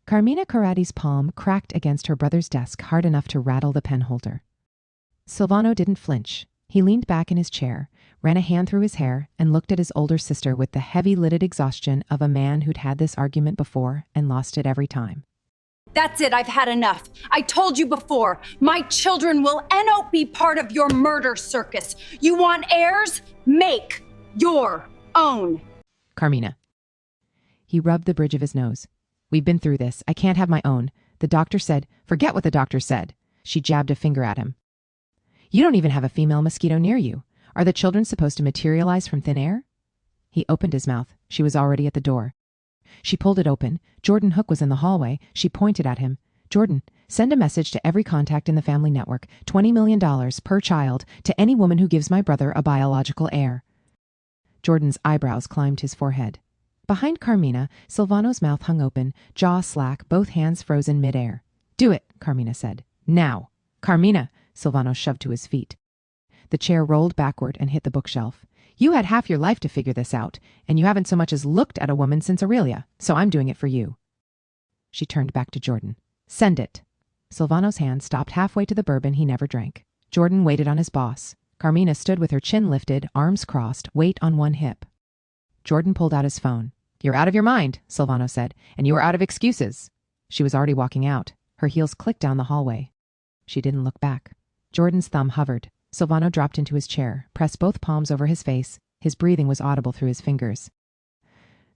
Carmina Corradi's palm cracked against her brother's desk hard enough to rattle the pen holder. Silvano didn't flinch. He leaned back in his chair, ran a hand through his hair, and looked at his older sister with the heavy-lidded exhaustion of a man who'd had this argument before and lost it every time. That's it, I've had enough. I told you before, my children will not be part of your murder circus. You want heirs? Make your own. Carmina. He rubbed the bridge of his nose. We've been through this. I can't have my own. The doctor said, forget what the doctor said. She jabbed a finger at him. You don't even have a female mosquito near you. Are the children supposed to materialize from thin air? He opened his mouth. She was already at the door. She pulled it open. Jordan Hook was in the hallway. She pointed at him. Jordan, send a message to every contact in the family network, $20 million per child, to any woman who gives my brother a biological heir. Jordan's eyebrows climbed his forehead. Behind Carmina, Silvano's mouth hung open, jaw slack, both hands frozen midair. Do it, Carmina said. Now. Carmina, Silvano shoved to his feet. The chair rolled backward and hit the bookshelf. You had half your life to figure this out, and you haven't so much as looked at a woman since Aurelia, so I'm doing it for you. She turned back to Jordan. Send it. Silvano's hand stopped halfway to the bourbon he never drank. Jordan waited on his boss. Carmina stood with her chin lifted, arms crossed, weight on one hip. Jordan pulled out his phone. You're out of your mind, Silvano said, and you are out of excuses. She was already walking out. Her heels clicked down the hallway. She didn't look back. Jordan's thumb hovered. Silvano dropped into his chair, pressed both palms over his face. His breathing was audible through his fingers.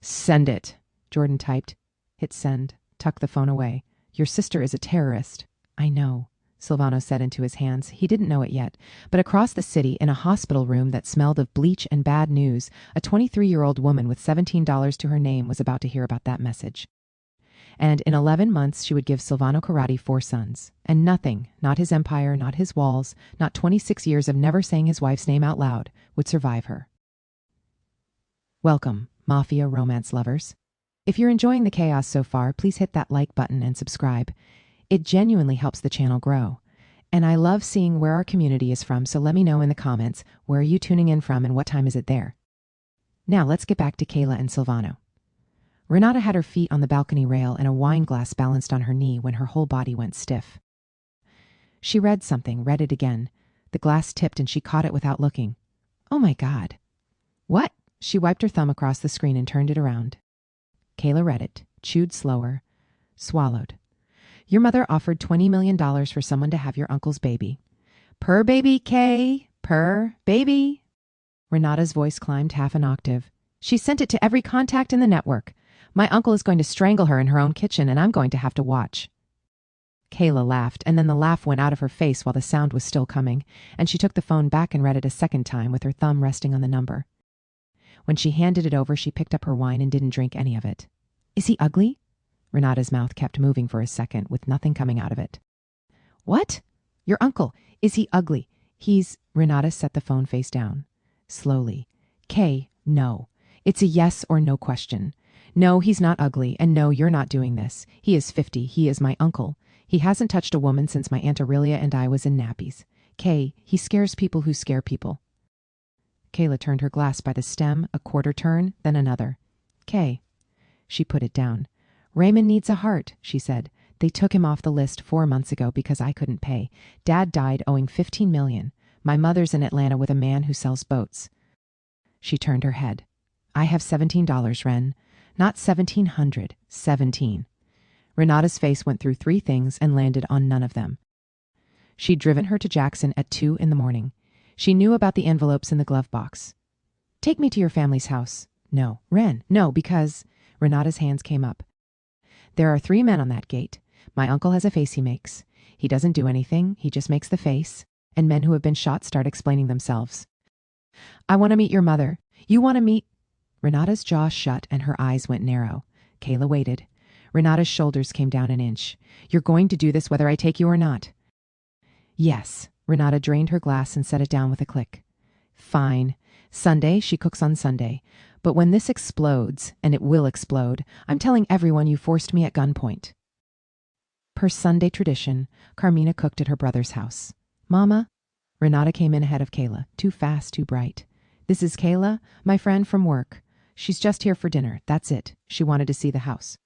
Send it, Jordan typed. Hit send. Tuck the phone away. Your sister is a terrorist. I know, Silvano said into his hands. He didn't know it yet, but across the city, in a hospital room that smelled of bleach and bad news, a 23-year-old woman with $17 to her name was about to hear about that message. And in 11 months she would give Silvano Corradi 4 sons. And nothing, not his empire, not his walls, not 26 years of never saying his wife's name out loud, would survive her. Welcome, Mafia romance lovers. If you're enjoying the chaos so far, please hit that like button and subscribe. It genuinely helps the channel grow. And I love seeing where our community is from, so let me know in the comments, where are you tuning in from and what time is it there? Now let's get back to Kayla and Silvano. Renata had her feet on the balcony rail and a wine glass balanced on her knee when her whole body went stiff. She read something, read it again. The glass tipped and she caught it without looking. Oh my God. What? She wiped her thumb across the screen and turned it around. Kayla read it, chewed slower, swallowed. Your mother offered $20 million for someone to have your uncle's baby. Per baby, Kay. Per baby. Renata's voice climbed half an octave. She sent it to every contact in the network. My uncle is going to strangle her in her own kitchen, and I'm going to have to watch. Kayla laughed, and then the laugh went out of her face while the sound was still coming, and she took the phone back and read it a second time with her thumb resting on the number. When she handed it over, she picked up her wine and didn't drink any of it. Is he ugly? Renata's mouth kept moving for a second, with nothing coming out of it. What? Your uncle. Is he ugly? He's... Renata set the phone face down. Slowly. Kay, no. It's a yes or no question. No, he's not ugly, and no, you're not doing this. He is 50. He is my uncle. He hasn't touched a woman since my Aunt Aurelia and I was in nappies. Kay, he scares people who scare people. Kayla turned her glass by the stem, a quarter turn, then another. Kay. She put it down. Raymond needs a heart, she said. They took him off the list 4 months ago because I couldn't pay. Dad died owing $15 million. My mother's in Atlanta with a man who sells boats. She turned her head. I have $17, Ren. Not 1,700, 17. Renata's face went through 3 things and landed on none of them. She'd driven her to Jackson at 2 a.m. She knew about the envelopes in the glove box. Take me to your family's house. No, Ren, no, because... Renata's hands came up. There are 3 men on that gate. My uncle has a face he makes. He doesn't do anything, he just makes the face. And men who have been shot start explaining themselves. I want to meet your mother. You want to meet... Renata's jaw shut and her eyes went narrow. Kayla waited. Renata's shoulders came down an inch. You're going to do this whether I take you or not. Yes. Renata drained her glass and set it down with a click. Fine. Sunday, she cooks on Sunday. But when this explodes, and it will explode, I'm telling everyone you forced me at gunpoint. Per Sunday tradition, Carmina cooked at her brother's house. Mama? Renata came in ahead of Kayla, too fast, too bright. This is Kayla, my friend from work. She's just here for dinner, that's it. She wanted to see the house.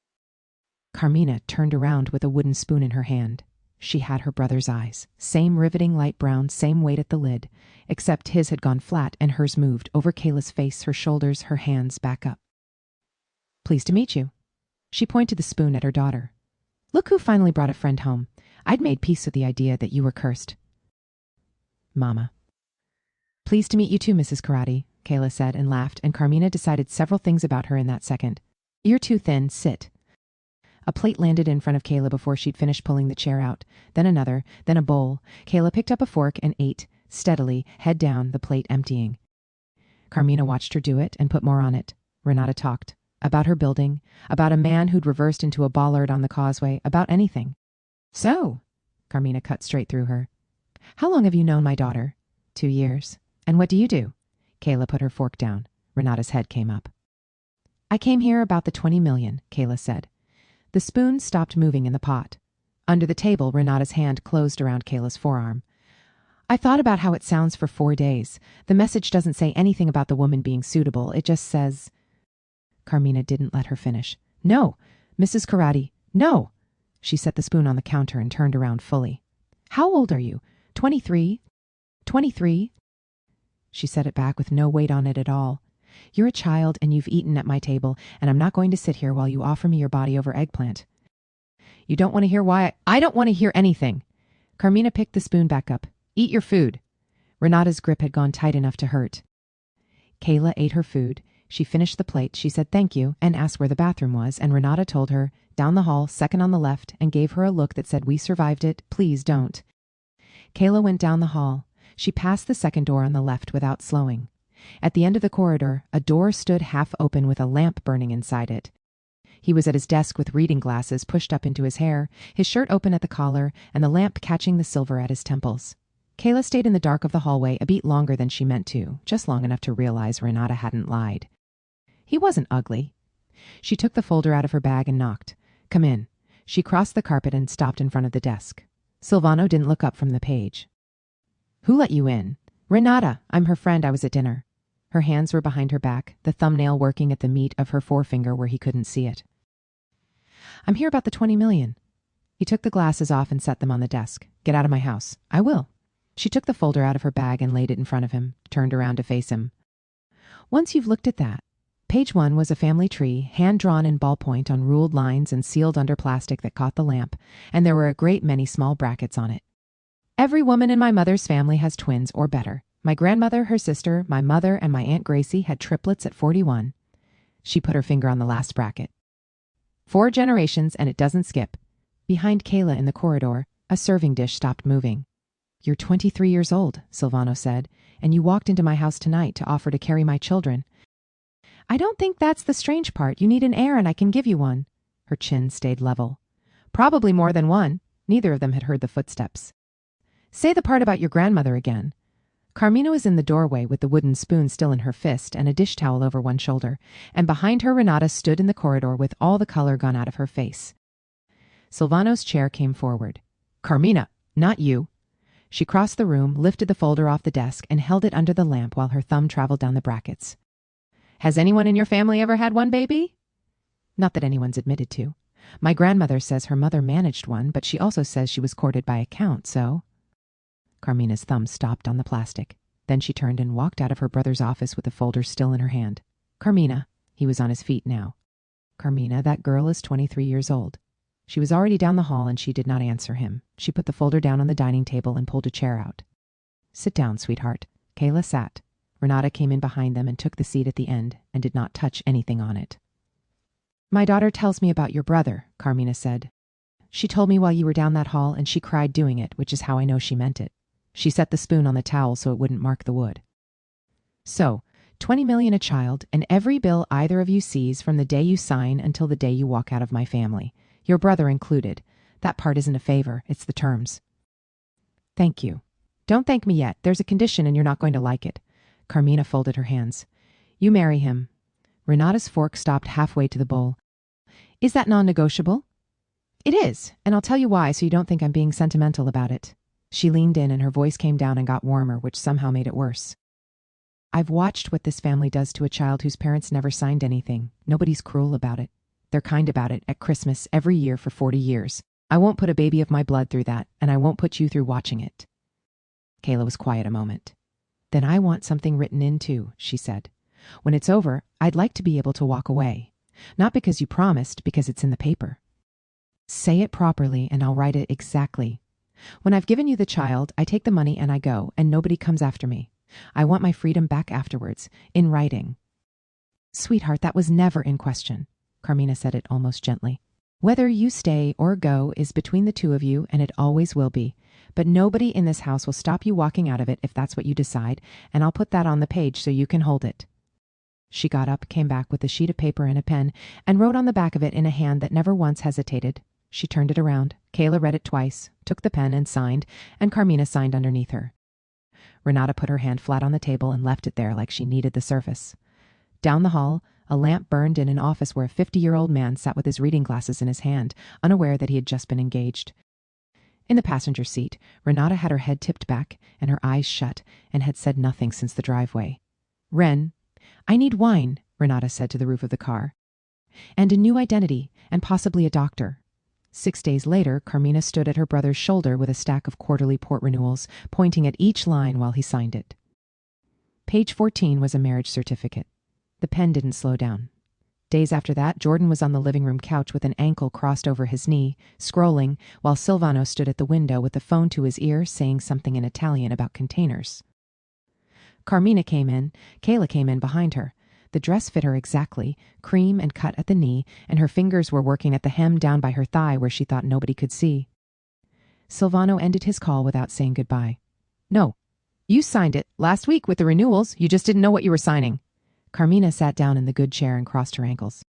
Carmina turned around with a wooden spoon in her hand. She had her brother's eyes, same riveting light brown, same weight at the lid, except his had gone flat and hers moved over Kayla's face, her shoulders, her hands back up. Pleased to meet you. She pointed the spoon at her daughter. Look who finally brought a friend home. I'd made peace with the idea that you were cursed. Mama. Pleased to meet you too, Mrs. Karate, Kayla said and laughed, and Carmina decided several things about her in that second. You're too thin, sit. A plate landed in front of Kayla before she'd finished pulling the chair out, then another, then a bowl. Kayla picked up a fork and ate, steadily, head down, the plate emptying. Carmina watched her do it and put more on it. Renata talked. About her building, about a man who'd reversed into a bollard on the causeway, about anything. So, Carmina cut straight through her. How long have you known my daughter? 2 years. And what do you do? Kayla put her fork down. Renata's head came up. I came here about the 20 million, Kayla said. The spoon stopped moving in the pot. Under the table, Renata's hand closed around Kayla's forearm. I thought about how it sounds for 4 days. The message doesn't say anything about the woman being suitable. It just says... Carmina didn't let her finish. No, Mrs. Karate, no. She set the spoon on the counter and turned around fully. How old are you? 23? 23? She set it back with no weight on it at all. You're a child and you've eaten at my table, and I'm not going to sit here while you offer me your body over eggplant. You don't want to hear why I don't want to hear anything. Carmina picked the spoon back up. Eat your food. Renata's grip had gone tight enough to hurt. Kayla ate her food. She finished the plate, she said thank you, and asked where the bathroom was, and Renata told her, down the hall, second on the left, and gave her a look that said, we survived it, please don't. Kayla went down the hall. She passed the second door on the left without slowing. At the end of the corridor, a door stood half open with a lamp burning inside it. He was at his desk with reading glasses pushed up into his hair, his shirt open at the collar, and the lamp catching the silver at his temples. Kayla stayed in the dark of the hallway a bit longer than she meant to, just long enough to realize Renata hadn't lied. He wasn't ugly. She took the folder out of her bag and knocked. Come in. She crossed the carpet and stopped in front of the desk. Silvano didn't look up from the page. Who let you in? Renata. I'm her friend. I was at dinner. Her hands were behind her back, the thumbnail working at the meat of her forefinger where he couldn't see it. I'm here about the 20 million. He took the glasses off and set them on the desk. Get out of my house. I will. She took the folder out of her bag and laid it in front of him, turned around to face him. Once you've looked at that. Page 1 was a family tree, hand-drawn in ballpoint on ruled lines and sealed under plastic that caught the lamp, and there were a great many small brackets on it. Every woman in my mother's family has twins or better. My grandmother, her sister, my mother, and my Aunt Gracie had triplets at 41. She put her finger on the last bracket. 4 generations and it doesn't skip. Behind Kayla in the corridor, a serving dish stopped moving. You're 23 years old, Silvano said, and you walked into my house tonight to offer to carry my children. I don't think that's the strange part. You need an heir and I can give you one. Her chin stayed level. Probably more than one. Neither of them had heard the footsteps. Say the part about your grandmother again. Carmina was in the doorway with the wooden spoon still in her fist and a dish towel over one shoulder, and behind her Renata stood in the corridor with all the color gone out of her face. Silvano's chair came forward. Carmina, not you. She crossed the room, lifted the folder off the desk, and held it under the lamp while her thumb traveled down the brackets. Has anyone in your family ever had one baby? Not that anyone's admitted to. My grandmother says her mother managed one, but she also says she was courted by a count, so... Carmina's thumb stopped on the plastic. Then she turned and walked out of her brother's office with the folder still in her hand. Carmina. He was on his feet now. Carmina, that girl is 23 years old. She was already down the hall and she did not answer him. She put the folder down on the dining table and pulled a chair out. Sit down, sweetheart. Kayla sat. Renata came in behind them and took the seat at the end and did not touch anything on it. My daughter tells me about your brother, Carmina said. She told me while you were down that hall and she cried doing it, which is how I know she meant it. She set the spoon on the towel so it wouldn't mark the wood. So, 20 million a child, and every bill either of you sees from the day you sign until the day you walk out of my family. Your brother included. That part isn't a favor, it's the terms. Thank you. Don't thank me yet. There's a condition and you're not going to like it. Carmina folded her hands. You marry him. Renata's fork stopped halfway to the bowl. Is that non-negotiable? It is, and I'll tell you why so you don't think I'm being sentimental about it. She leaned in and her voice came down and got warmer, which somehow made it worse. I've watched what this family does to a child whose parents never signed anything. Nobody's cruel about it. They're kind about it at Christmas every year for 40 years. I won't put a baby of my blood through that, and I won't put you through watching it." Kayla was quiet a moment. "Then I want something written in too," she said. "When it's over, I'd like to be able to walk away. Not because you promised, because it's in the paper." "Say it properly and I'll write it exactly. When I've given you the child, I take the money and I go, and nobody comes after me. I want my freedom back afterwards, in writing." "Sweetheart, that was never in question." Carmina said it almost gently. "Whether you stay or go is between the two of you, and it always will be. But nobody in this house will stop you walking out of it if that's what you decide, and I'll put that on the page so you can hold it." She got up, came back with a sheet of paper and a pen, and wrote on the back of it in a hand that never once hesitated. She turned it around. Kayla read it twice, took the pen and signed, and Carmina signed underneath her. Renata put her hand flat on the table and left it there like she needed the surface. Down the hall, a lamp burned in an office where a 50-year-old man sat with his reading glasses in his hand, unaware that he had just been engaged. In the passenger seat, Renata had her head tipped back and her eyes shut and had said nothing since the driveway. "Ren, I need wine," Renata said to the roof of the car. "And a new identity, and possibly a doctor." 6 days later, Carmina stood at her brother's shoulder with a stack of quarterly port renewals, pointing at each line while he signed it. Page 14 was a marriage certificate. The pen didn't slow down. Days after that, Jordan was on the living room couch with an ankle crossed over his knee, scrolling, while Silvano stood at the window with the phone to his ear, saying something in Italian about containers. Carmina came in. Kayla came in behind her. The dress fit her exactly, cream and cut at the knee, and her fingers were working at the hem down by her thigh where she thought nobody could see. Silvano ended his call without saying goodbye. "No, you signed it last week with the renewals. You just didn't know what you were signing." Carmina sat down in the good chair and crossed her ankles.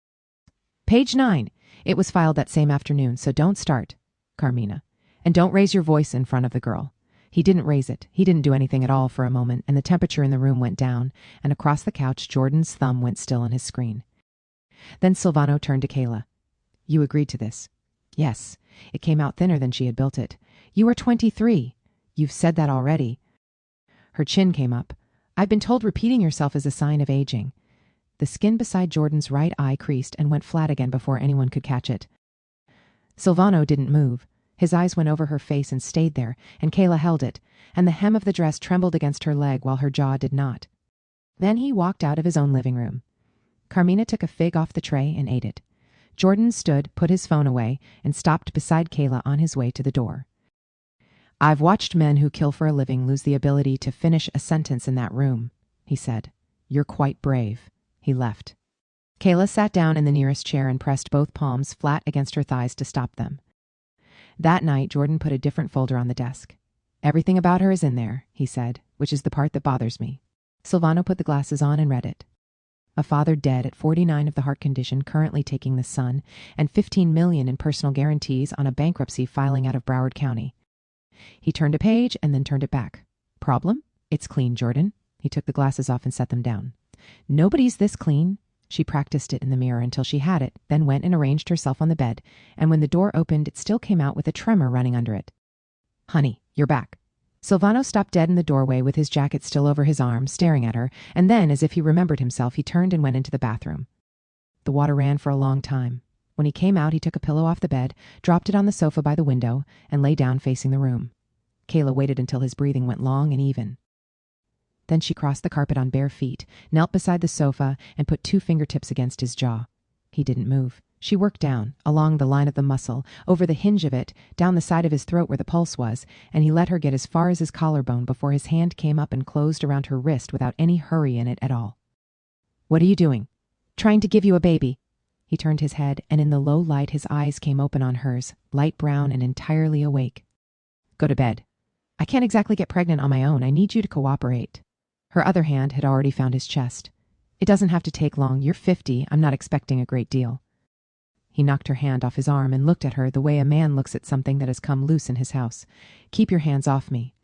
"Page 9. It was filed that same afternoon, so don't start, Carmina. And don't raise your voice in front of the girl." He didn't raise it. He didn't do anything at all for a moment, and the temperature in the room went down, and across the couch Jordan's thumb went still on his screen. Then Silvano turned to Kayla. "You agreed to this?" "Yes. It came out thinner than she had built it." "You are 23. You've said that already." Her chin came up. "I've been told repeating yourself is a sign of aging." The skin beside Jordan's right eye creased and went flat again before anyone could catch it. Silvano didn't move. His eyes went over her face and stayed there, and Kayla held it, and the hem of the dress trembled against her leg while her jaw did not. Then he walked out of his own living room. Carmina took a fig off the tray and ate it. Jordan stood, put his phone away, and stopped beside Kayla on his way to the door. "I've watched men who kill for a living lose the ability to finish a sentence in that room," he said. "You're quite brave." He left. Kayla sat down in the nearest chair and pressed both palms flat against her thighs to stop them. That night, Jordan put a different folder on the desk. "Everything about her is in there," he said, "which is the part that bothers me." Silvano put the glasses on and read it. A father dead at 49 of the heart condition currently taking the son, and $15 million in personal guarantees on a bankruptcy filing out of Broward County. He turned a page and then turned it back. "Problem? It's clean, Jordan." He took the glasses off and set them down. "Nobody's this clean." She practiced it in the mirror until she had it, then went and arranged herself on the bed, and when the door opened, it still came out with a tremor running under it. "Honey, you're back." Silvano stopped dead in the doorway with his jacket still over his arm, staring at her, and then, as if he remembered himself, he turned and went into the bathroom. The water ran for a long time. When he came out, he took a pillow off the bed, dropped it on the sofa by the window, and lay down facing the room. Kayla waited until his breathing went long and even. Then she crossed the carpet on bare feet, knelt beside the sofa, and put 2 fingertips against his jaw. He didn't move. She worked down, along the line of the muscle, over the hinge of it, down the side of his throat where the pulse was, and he let her get as far as his collarbone before his hand came up and closed around her wrist without any hurry in it at all. "What are you doing?" "Trying to give you a baby." He turned his head, and in the low light his eyes came open on hers, light brown and entirely awake. "Go to bed." "I can't exactly get pregnant on my own. I need you to cooperate." Her other hand had already found his chest. "It doesn't have to take long. You're 50. I'm not expecting a great deal." He knocked her hand off his arm and looked at her the way a man looks at something that has come loose in his house. "Keep your hands off me.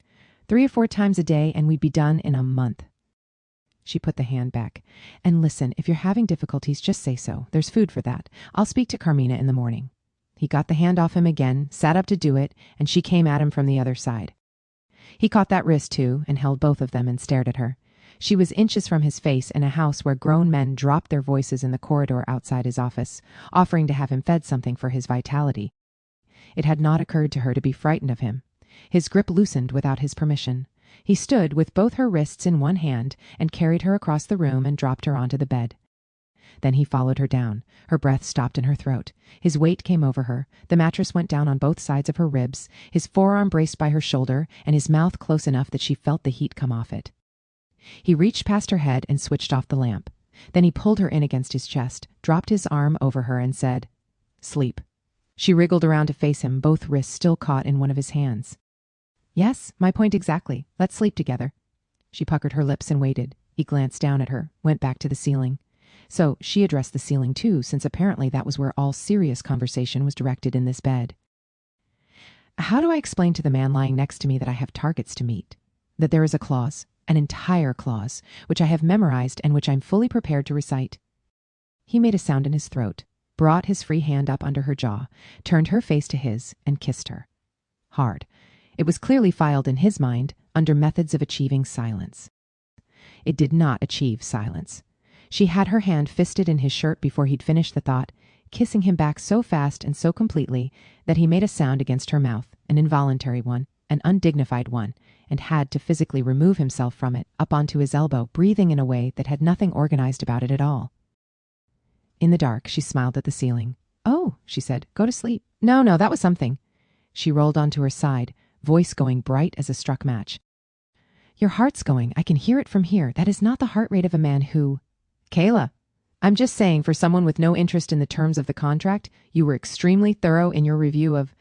3 or 4 times a day and we'd be done in a month." She put the hand back. "And listen, if you're having difficulties, just say so. There's food for that. I'll speak to Carmina in the morning." He got the hand off him again, sat up to do it, and she came at him from the other side. He caught that wrist too and held both of them and stared at her. She was inches from his face in a house where grown men dropped their voices in the corridor outside his office, offering to have him fed something for his vitality. It had not occurred to her to be frightened of him. His grip loosened without his permission. He stood with both her wrists in one hand and carried her across the room and dropped her onto the bed. Then he followed her down. Her breath stopped in her throat. His weight came over her. The mattress went down on both sides of her ribs, his forearm braced by her shoulder, and his mouth close enough that she felt the heat come off it. He reached past her head and switched off the lamp. Then he pulled her in against his chest, dropped his arm over her, and said, "Sleep." She wriggled around to face him, both wrists still caught in one of his hands. "Yes, my point exactly. Let's sleep together." She puckered her lips and waited. He glanced down at her, went back to the ceiling. So she addressed the ceiling too, since apparently that was where all serious conversation was directed in this bed. "How do I explain to the man lying next to me that I have targets to meet? That there is a clause, an entire clause, which I have memorized and which I'm fully prepared to recite?" He made a sound in his throat, brought his free hand up under her jaw, turned her face to his, and kissed her. Hard. It was clearly filed in his mind under methods of achieving silence. It did not achieve silence. She had her hand fisted in his shirt before he'd finished the thought, kissing him back so fast and so completely that he made a sound against her mouth, an involuntary one, an undignified one, and had to physically remove himself from it, up onto his elbow, breathing in a way that had nothing organized about it at all. In the dark, she smiled at the ceiling. "Oh," she said, "go to sleep." No, that was something." She rolled onto her side, voice going bright as a struck match. "Your heart's going. I can hear it from here. That is not the heart rate of a man who—" "Kayla, I'm just saying, for someone with no interest in the terms of the contract, you were extremely thorough in your review of—"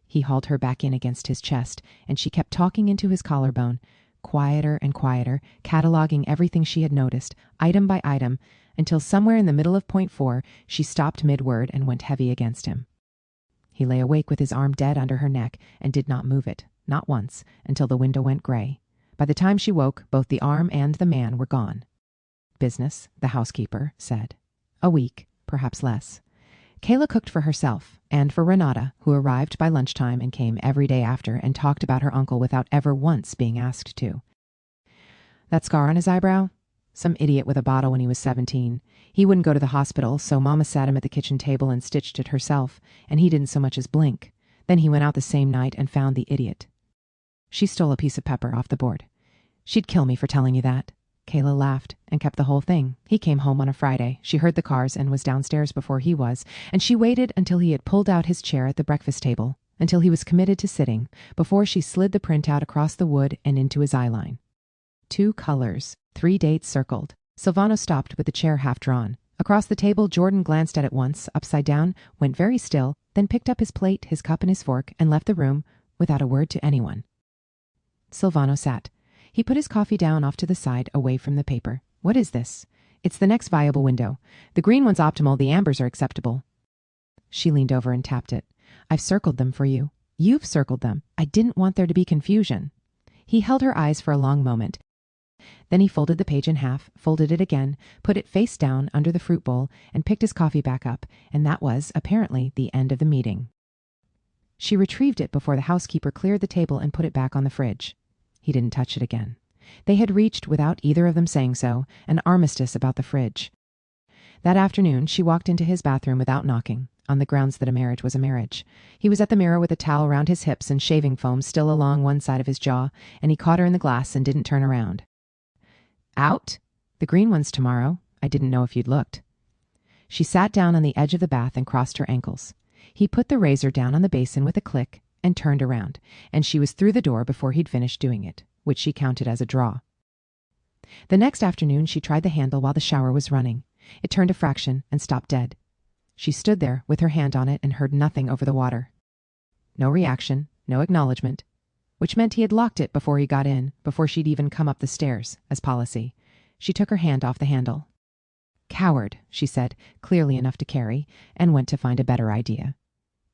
He hauled her back in against his chest, and she kept talking into his collarbone, quieter and quieter, cataloging everything she had noticed, item by item, until somewhere in the middle of point 4, she stopped mid-word and went heavy against him. He lay awake with his arm dead under her neck and did not move it, not once, until the window went gray. By the time she woke, both the arm and the man were gone. Business, the housekeeper said. A week, perhaps less. Kayla cooked for herself and for Renata, who arrived by lunchtime and came every day after and talked about her uncle without ever once being asked to. That scar on his eyebrow? Some idiot with a bottle when he was 17. He wouldn't go to the hospital, so Mama sat him at the kitchen table and stitched it herself, and he didn't so much as blink. Then he went out the same night and found the idiot. She stole a piece of pepper off the board. "She'd kill me for telling you that." Kayla laughed and kept the whole thing. He came home on a Friday. She heard the cars and was downstairs before he was, and she waited until he had pulled out his chair at the breakfast table, until he was committed to sitting, before she slid the printout across the wood and into his eyeline. 2 colors, 3 dates circled. Silvano stopped with the chair half drawn. Across the table, Jordan glanced at it once, upside down, went very still, then picked up his plate, his cup, and his fork, and left the room without a word to anyone. Silvano sat. He put his coffee down off to the side, away from the paper. "What is this?" "It's the next viable window. The green one's optimal, the ambers are acceptable." She leaned over and tapped it. "I've circled them for you. You've circled them. I didn't want there to be confusion." He held her eyes for a long moment. Then he folded the page in half, folded it again, put it face down under the fruit bowl, and picked his coffee back up, and that was, apparently, the end of the meeting. She retrieved it before the housekeeper cleared the table and put it back on the fridge. He didn't touch it again. They had reached, without either of them saying so, an armistice about the fridge. That afternoon, she walked into his bathroom without knocking, on the grounds that a marriage was a marriage. He was at the mirror with a towel around his hips and shaving foam still along one side of his jaw, and he caught her in the glass and didn't turn around. "Out? The green one's tomorrow. I didn't know if you'd looked." She sat down on the edge of the bath and crossed her ankles. He put the razor down on the basin with a click and turned around, and she was through the door before he'd finished doing it, which she counted as a draw. The next afternoon, she tried the handle while the shower was running. It turned a fraction and stopped dead. She stood there with her hand on it and heard nothing over the water. No reaction, no acknowledgement, which meant he had locked it before he got in, before she'd even come up the stairs, as policy. She took her hand off the handle. "Coward," she said, clearly enough to carry, and went to find a better idea.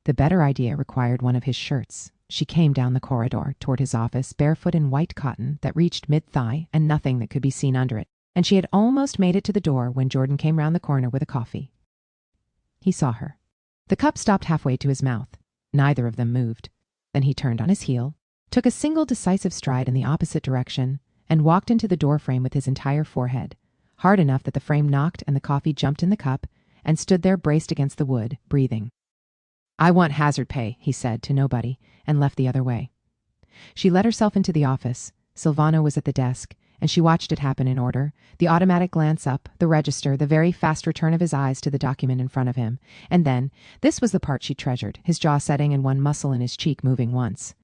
The better idea required one of his shirts. She came down the corridor toward his office, barefoot in white cotton that reached mid-thigh and nothing that could be seen under it, and she had almost made it to the door when Jordan came round the corner with a coffee. He saw her. The cup stopped halfway to his mouth. Neither of them moved. Then he turned on his heel, took a single decisive stride in the opposite direction, and walked into the doorframe with his entire forehead, hard enough that the frame knocked and the coffee jumped in the cup, and stood there braced against the wood, breathing. "I want hazard pay," he said to nobody, and left the other way. She let herself into the office. Silvano was at the desk, and she watched it happen in order, the automatic glance up, the register, the very fast return of his eyes to the document in front of him. And then, this was the part she treasured, his jaw setting and one muscle in his cheek moving once.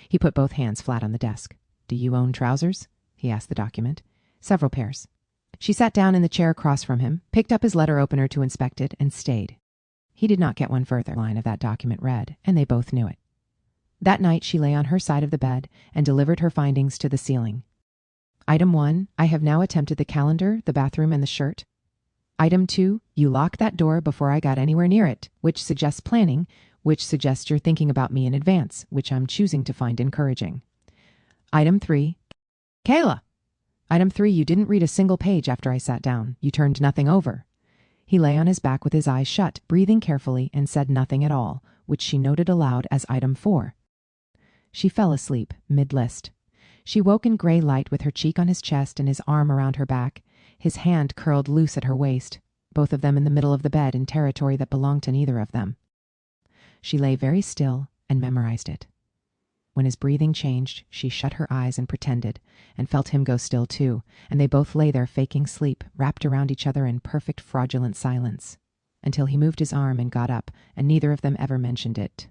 He put both hands flat on the desk. "Do you own trousers?" he asked the document. "Several pairs." She sat down in the chair across from him, picked up his letter opener to inspect it, and stayed. He did not get one further. The line of that document read, and they both knew it. That night she lay on her side of the bed and delivered her findings to the ceiling. Item 1, I have now attempted the calendar, the bathroom, and the shirt. Item 2, you locked that door before I got anywhere near it, which suggests planning, which suggests you're thinking about me in advance, which I'm choosing to find encouraging. Item 3, Kayla! Item 3, you didn't read a single page after I sat down. You turned nothing over. He lay on his back with his eyes shut, breathing carefully, and said nothing at all, which she noted aloud as Item 4. She fell asleep, mid-list. She woke in gray light with her cheek on his chest and his arm around her back, his hand curled loose at her waist, both of them in the middle of the bed in territory that belonged to neither of them. She lay very still and memorized it. When his breathing changed, she shut her eyes and pretended, and felt him go still too, and they both lay there faking sleep, wrapped around each other in perfect fraudulent silence, until he moved his arm and got up, and neither of them ever mentioned it.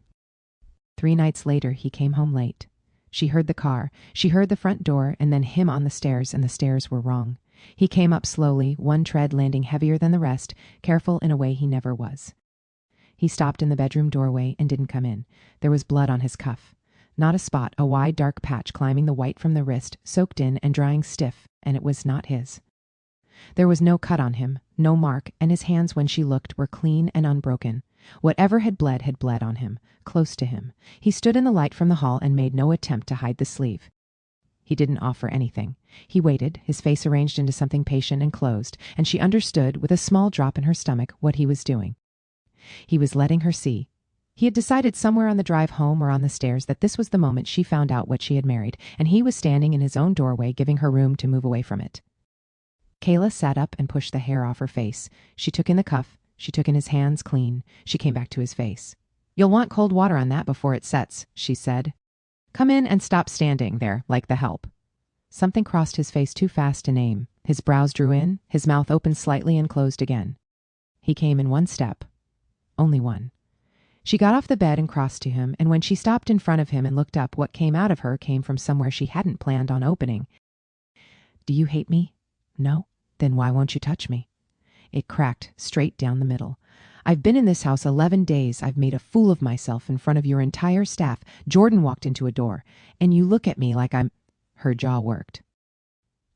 3 nights later, he came home late. She heard the car, she heard the front door, and then him on the stairs, and the stairs were wrong. He came up slowly, one tread landing heavier than the rest, careful in a way he never was. He stopped in the bedroom doorway and didn't come in. There was blood on his cuff. Not a spot, a wide dark patch climbing the white from the wrist, soaked in and drying stiff, and it was not his. There was no cut on him, no mark, and his hands, when she looked, were clean and unbroken. Whatever had bled on him, close to him. He stood in the light from the hall and made no attempt to hide the sleeve. He didn't offer anything. He waited, his face arranged into something patient and closed, and she understood, with a small drop in her stomach, what he was doing. He was letting her see. He had decided somewhere on the drive home or on the stairs that this was the moment she found out what she had married, and he was standing in his own doorway, giving her room to move away from it. Kayla sat up and pushed the hair off her face. She took in the cuff. She took in his hands clean. She came back to his face. "You'll want cold water on that before it sets," she said. "Come in and stop standing there like the help." Something crossed his face too fast to name. His brows drew in, his mouth opened slightly and closed again. He came in one step. Only one. She got off the bed and crossed to him, and when she stopped in front of him and looked up, what came out of her came from somewhere she hadn't planned on opening. "Do you hate me? No? Then why won't you touch me?" It cracked straight down the middle. "I've been in this house 11 days. I've made a fool of myself in front of your entire staff. Jordan walked into a door, and you look at me like I'm—" Her jaw worked.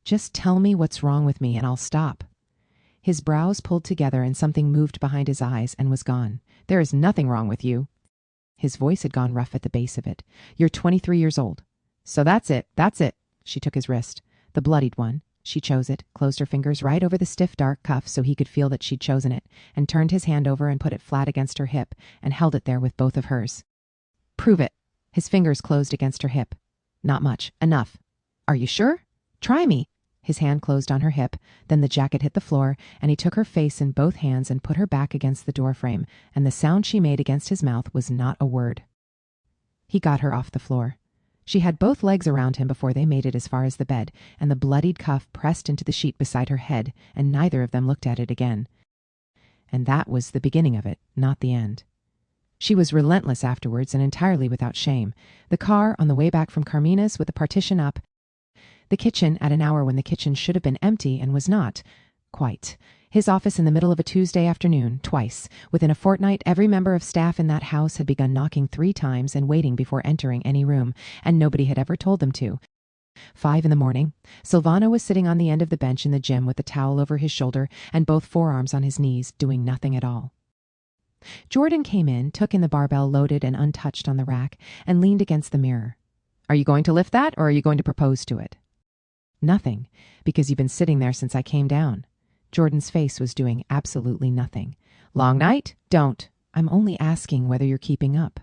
"Just tell me what's wrong with me and I'll stop." His brows pulled together and something moved behind his eyes and was gone. "There is nothing wrong with you." His voice had gone rough at the base of it. "You're 23 years old. So that's it. She took his wrist, the bloodied one. She chose it, closed her fingers right over the stiff dark cuff so he could feel that she'd chosen it, and turned his hand over and put it flat against her hip and held it there with both of hers. "Prove it." His fingers closed against her hip. "Not much. Enough." "Are you sure? Try me." His hand closed on her hip, then the jacket hit the floor, and he took her face in both hands and put her back against the doorframe, and the sound she made against his mouth was not a word. He got her off the floor. She had both legs around him before they made it as far as the bed, and the bloodied cuff pressed into the sheet beside her head, and neither of them looked at it again. And that was the beginning of it, not the end. She was relentless afterwards and entirely without shame. The car on the way back from Carmina's with the partition up. The kitchen at an hour when the kitchen should have been empty and was not. Quite. His office in the middle of a Tuesday afternoon, twice. Within a fortnight, every member of staff in that house had begun knocking 3 times and waiting before entering any room, and nobody had ever told them to. 5 in the morning. Silvano was sitting on the end of the bench in the gym with the towel over his shoulder and both forearms on his knees, doing nothing at all. Jordan came in, took in the barbell loaded and untouched on the rack, and leaned against the mirror. "Are you going to lift that, or are you going to propose to it?" "Nothing, because you've been sitting there since I came down." Jordan's face was doing absolutely nothing. "Long night? Don't. I'm only asking whether you're keeping up."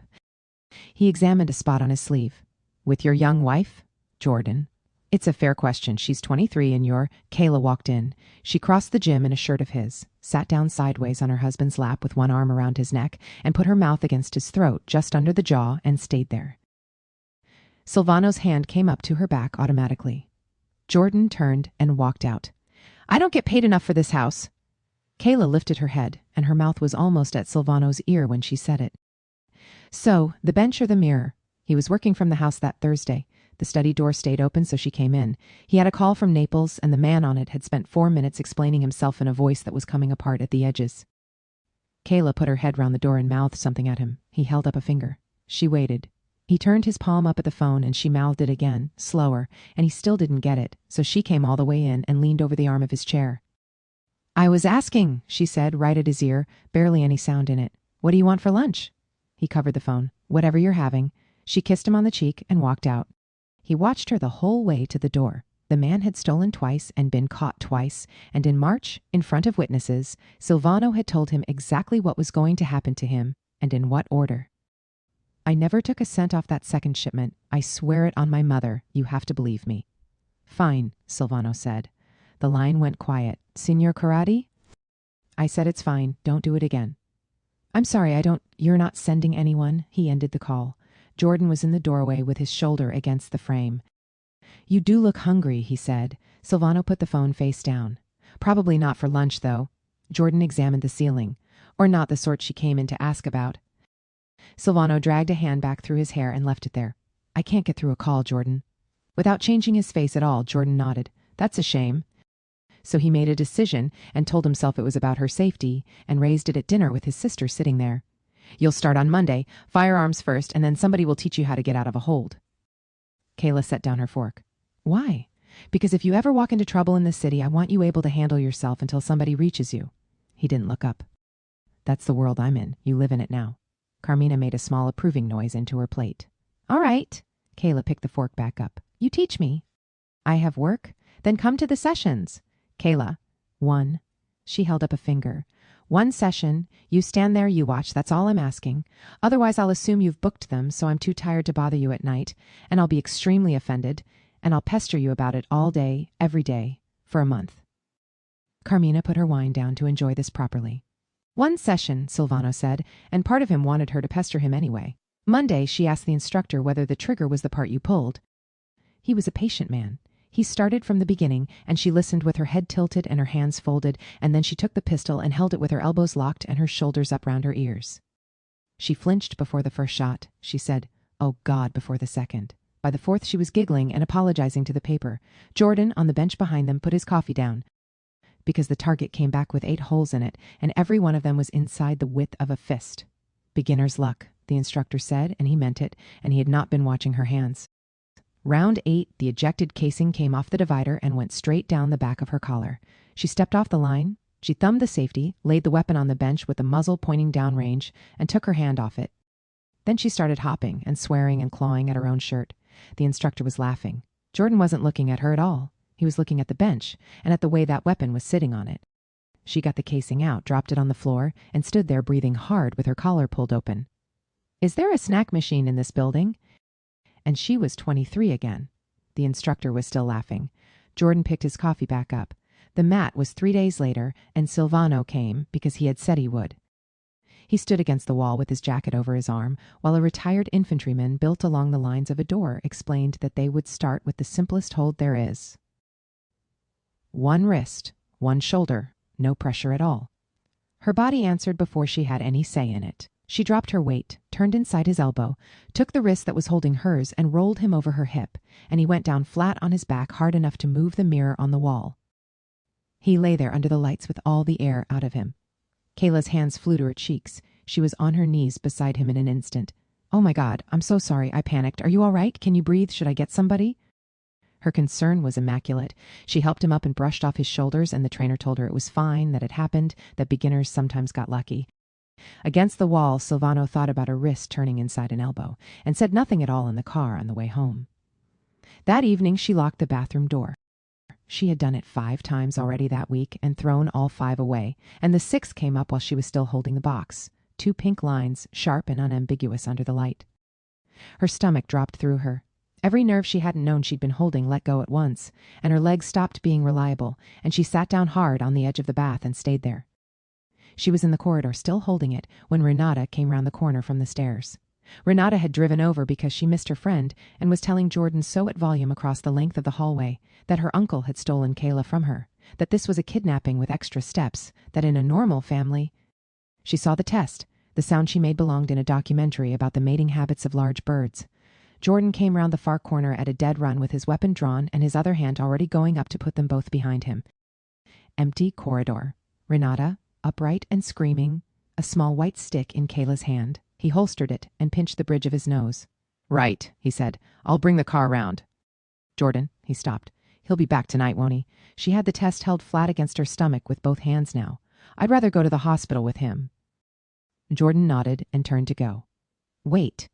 He examined a spot on his sleeve. "With your young wife?" "Jordan." It's a fair question. She's 23 and you're... Kayla walked in. She crossed the gym in a shirt of his, sat down sideways on her husband's lap with one arm around his neck, and put her mouth against his throat just under the jaw and stayed there. Silvano's hand came up to her back automatically. Jordan turned and walked out. I don't get paid enough for this house. Kayla lifted her head, and her mouth was almost at Silvano's ear when she said it. So, the bench or the mirror? He was working from the house that Thursday. The study door stayed open, so she came in. He had a call from Naples, and the man on it had spent 4 minutes explaining himself in a voice that was coming apart at the edges. Kayla put her head round the door and mouthed something at him. He held up a finger. She waited. He turned his palm up at the phone, and she mouthed it again, slower, and he still didn't get it, so she came all the way in and leaned over the arm of his chair. I was asking, she said, right at his ear, barely any sound in it. What do you want for lunch? He covered the phone. Whatever you're having. She kissed him on the cheek and walked out. He watched her the whole way to the door. The man had stolen twice and been caught twice, and in March, in front of witnesses, Silvano had told him exactly what was going to happen to him and in what order. I never took a cent off that second shipment. I swear it on my mother. You have to believe me. Fine, Silvano said. The line went quiet. Signor Corradi? I said it's fine. Don't do it again. I'm sorry, you're not sending anyone? He ended the call. Jordan was in the doorway with his shoulder against the frame. You do look hungry, he said. Silvano put the phone face down. Probably not for lunch, though. Jordan examined the ceiling. Or not the sort she came in to ask about. Silvano dragged a hand back through his hair and left it there. I can't get through a call, Jordan. Without changing his face at all, Jordan nodded. That's a shame. So he made a decision and told himself it was about her safety and raised it at dinner with his sister sitting there. You'll start on Monday, firearms first, and then somebody will teach you how to get out of a hold. Kayla set down her fork. Why? Because if you ever walk into trouble in the city, I want you able to handle yourself until somebody reaches you. He didn't look up. That's the world I'm in. You live in it now. Carmina made a small approving noise into her plate. All right. Kayla picked the fork back up. You teach me. I have work? Then come to the sessions. Kayla. 1. She held up a finger. 1 session. You stand there, you watch. That's all I'm asking. Otherwise, I'll assume you've booked them, so I'm too tired to bother you at night, and I'll be extremely offended, and I'll pester you about it all day, every day, for a month. Carmina put her wine down to enjoy this properly. 1 session, Silvano said, and part of him wanted her to pester him anyway. Monday, she asked the instructor whether the trigger was the part you pulled. He was a patient man. He started from the beginning, and she listened with her head tilted and her hands folded, and then she took the pistol and held it with her elbows locked and her shoulders up round her ears. She flinched before the first shot. She said, "Oh God," before the second. By the fourth, she was giggling and apologizing to the paper. Jordan, on the bench behind them, put his coffee down, because the target came back with 8 holes in it, and every one of them was inside the width of a fist. Beginner's luck, the instructor said, and he meant it, and he had not been watching her hands. Round 8, the ejected casing came off the divider and went straight down the back of her collar. She stepped off the line. She thumbed the safety, laid the weapon on the bench with the muzzle pointing downrange, and took her hand off it. Then she started hopping and swearing and clawing at her own shirt. The instructor was laughing. Jordan wasn't looking at her at all. He was looking at the bench and at the way that weapon was sitting on it. She got the casing out, dropped it on the floor, and stood there breathing hard with her collar pulled open. Is there a snack machine in this building? And she was 23 again. The instructor was still laughing. Jordan picked his coffee back up. The mat was 3 days later, and Silvano came because he had said he would. He stood against the wall with his jacket over his arm, while a retired infantryman built along the lines of a door explained that they would start with the simplest hold there is. 1 wrist, 1 shoulder, no pressure at all. Her body answered before she had any say in it. She dropped her weight, turned inside his elbow, took the wrist that was holding hers and rolled him over her hip, and he went down flat on his back hard enough to move the mirror on the wall. He lay there under the lights with all the air out of him. Kayla's hands flew to her cheeks. She was on her knees beside him in an instant. Oh my God, I'm so sorry, I panicked. Are you all right? Can you breathe? Should I get somebody? Her concern was immaculate. She helped him up and brushed off his shoulders, and the trainer told her it was fine, that it happened, that beginners sometimes got lucky. Against the wall, Silvano thought about her wrist turning inside an elbow, and said nothing at all in the car on the way home. That evening, she locked the bathroom door. She had done it 5 times already that week and thrown all 5 away, and the 6th came up while she was still holding the box. 2 pink lines, sharp and unambiguous under the light. Her stomach dropped through her. Every nerve she hadn't known she'd been holding let go at once, and her legs stopped being reliable, and she sat down hard on the edge of the bath and stayed there. She was in the corridor, still holding it, when Renata came round the corner from the stairs. Renata had driven over because she missed her friend and was telling Jordan so at volume across the length of the hallway that her uncle had stolen Kayla from her, that this was a kidnapping with extra steps, that in a normal family... She saw the test. The sound she made belonged in a documentary about the mating habits of large birds. Jordan came round the far corner at a dead run with his weapon drawn and his other hand already going up to put them both behind him. Empty corridor. Renata, upright and screaming, a small white stick in Kayla's hand. He holstered it and pinched the bridge of his nose. "Right," he said. "I'll bring the car round." "Jordan," he stopped. "He'll be back tonight, won't he? She had the test held flat against her stomach with both hands now. I'd rather go to the hospital with him." Jordan nodded and turned to go. Wait.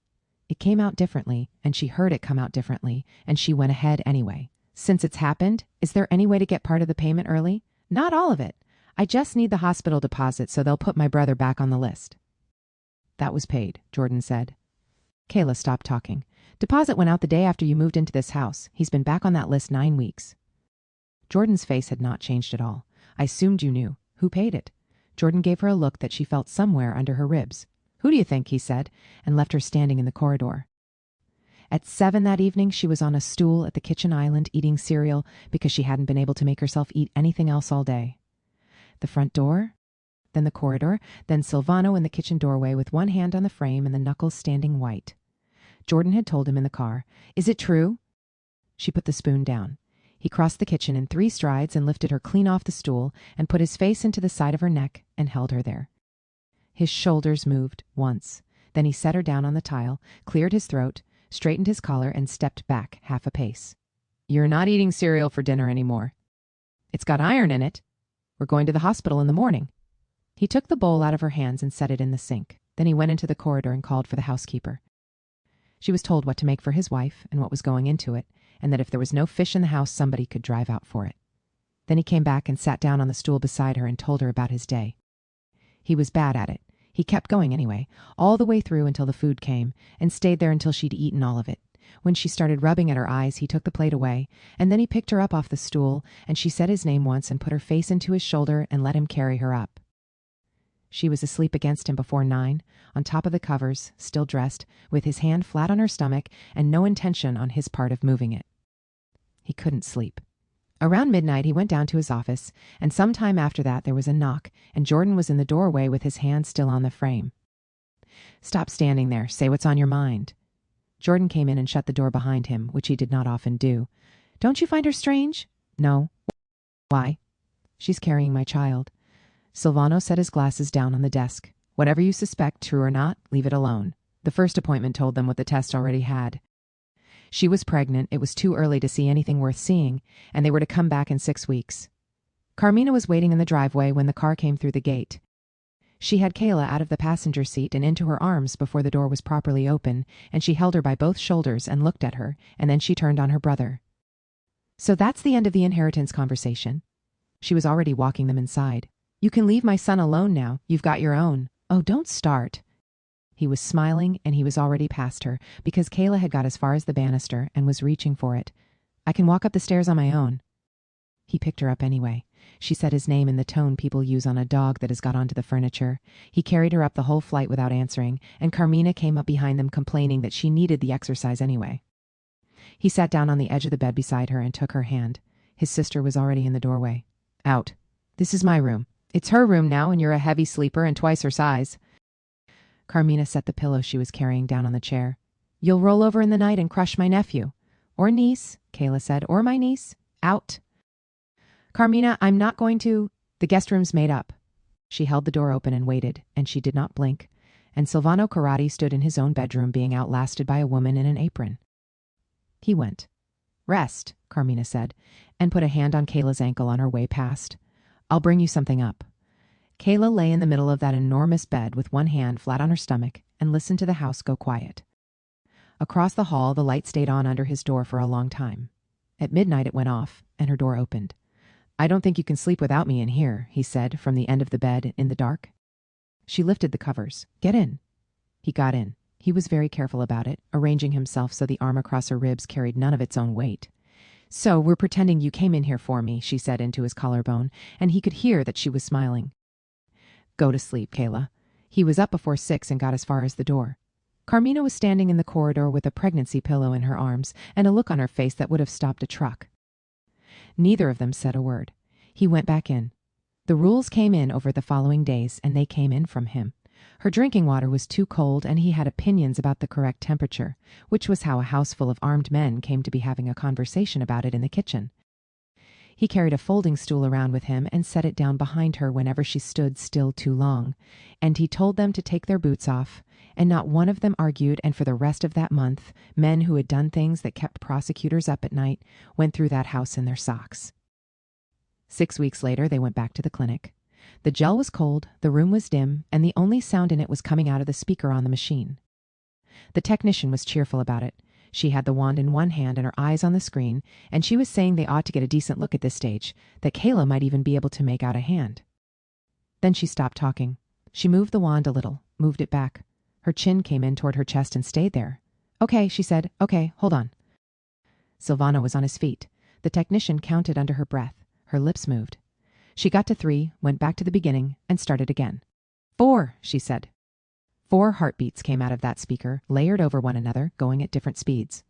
It came out differently, and she heard it come out differently, and she went ahead anyway. "Since it's happened, is there any way to get part of the payment early?" "Not all of it. I just need the hospital deposit so they'll put my brother back on the list." "That was paid," Jordan said. Kayla stopped talking. "Deposit went out the day after you moved into this house. He's been back on that list 9 weeks. Jordan's face had not changed at all. "I assumed you knew. Who paid it?" Jordan gave her a look that she felt somewhere under her ribs. "Who do you think?" he said, and left her standing in the corridor. At 7 that evening, she was on a stool at the kitchen island eating cereal because she hadn't been able to make herself eat anything else all day. The front door, then the corridor, then Silvano in the kitchen doorway with one hand on the frame and the knuckles standing white. Jordan had told him in the car. "Is it true?" She put the spoon down. He crossed the kitchen in 3 strides and lifted her clean off the stool and put his face into the side of her neck and held her there. His shoulders moved once. Then he set her down on the tile, cleared his throat, straightened his collar, and stepped back half a pace. "You're not eating cereal for dinner anymore. It's got iron in it. We're going to the hospital in the morning." He took the bowl out of her hands and set it in the sink. Then he went into the corridor and called for the housekeeper. She was told what to make for his wife and what was going into it, and that if there was no fish in the house, somebody could drive out for it. Then he came back and sat down on the stool beside her and told her about his day. He was bad at it. He kept going anyway, all the way through until the food came, and stayed there until she'd eaten all of it. When she started rubbing at her eyes, he took the plate away, and then he picked her up off the stool, and she said his name once and put her face into his shoulder and let him carry her up. She was asleep against him before 9, on top of the covers, still dressed, with his hand flat on her stomach and no intention on his part of moving it. He couldn't sleep. Around midnight, he went down to his office, and some time after that there was a knock, and Jordan was in the doorway with his hand still on the frame. "Stop standing there. Say what's on your mind." Jordan came in and shut the door behind him, which he did not often do. "Don't you find her strange?" "No." "Why?" "She's carrying my child." Silvano set his glasses down on the desk. "Whatever you suspect, true or not, leave it alone. The first appointment told them what the test already had. She was pregnant, it was too early to see anything worth seeing, and they were to come back in 6 weeks. Carmina was waiting in the driveway when the car came through the gate. She had Kayla out of the passenger seat and into her arms before the door was properly open, and she held her by both shoulders and looked at her, and then she turned on her brother. So that's the end of the inheritance conversation. She was already walking them inside. "You can leave my son alone now. You've got your own." "Oh, don't start." He was smiling, and he was already past her, because Kayla had got as far as the banister and was reaching for it. "I can walk up the stairs on my own." He picked her up anyway. She said his name in the tone people use on a dog that has got onto the furniture. He carried her up the whole flight without answering, and Carmina came up behind them complaining that she needed the exercise anyway. He sat down on the edge of the bed beside her and took her hand. His sister was already in the doorway. "Out. This is my room. It's her room now, and you're a heavy sleeper and twice her size." Carmina set the pillow she was carrying down on the chair. "You'll roll over in the night and crush my nephew." "Or niece," Kayla said. "Or my niece. Out." "Carmina, I'm not going to—" "The guest room's made up." She held the door open and waited, and she did not blink, and Silvano Corradi stood in his own bedroom being outlasted by a woman in an apron. He went. "Rest," Carmina said, and put a hand on Kayla's ankle on her way past. "I'll bring you something up." Kayla lay in the middle of that enormous bed with one hand flat on her stomach and listened to the house go quiet. Across the hall, the light stayed on under his door for a long time. At midnight it went off, and her door opened. "I don't think you can sleep without me in here," he said from the end of the bed in the dark. She lifted the covers. "Get in." He got in. He was very careful about it, arranging himself so the arm across her ribs carried none of its own weight. "So we're pretending you came in here for me," she said into his collarbone, and he could hear that she was smiling. "Go to sleep, Kayla." He was up before 6 and got as far as the door. Carmina was standing in the corridor with a pregnancy pillow in her arms and a look on her face that would have stopped a truck. Neither of them said a word. He went back in. The rules came in over the following days, and they came in from him. Her drinking water was too cold, and he had opinions about the correct temperature, which was how a house full of armed men came to be having a conversation about it in the kitchen. He carried a folding stool around with him and set it down behind her whenever she stood still too long, and he told them to take their boots off, and not one of them argued, and for the rest of that month, men who had done things that kept prosecutors up at night went through that house in their socks. 6 weeks later, they went back to the clinic. The gel was cold, the room was dim, and the only sound in it was coming out of the speaker on the machine. The technician was cheerful about it. She had the wand in one hand and her eyes on the screen, and she was saying they ought to get a decent look at this stage, that Kayla might even be able to make out a hand. Then she stopped talking. She moved the wand a little, moved it back. Her chin came in toward her chest and stayed there. "Okay," she said. "Okay, hold on." Silvano was on his feet. The technician counted under her breath. Her lips moved. She got to 3, went back to the beginning, and started again. 4, she said. 4 heartbeats came out of that speaker, layered over one another, going at different speeds.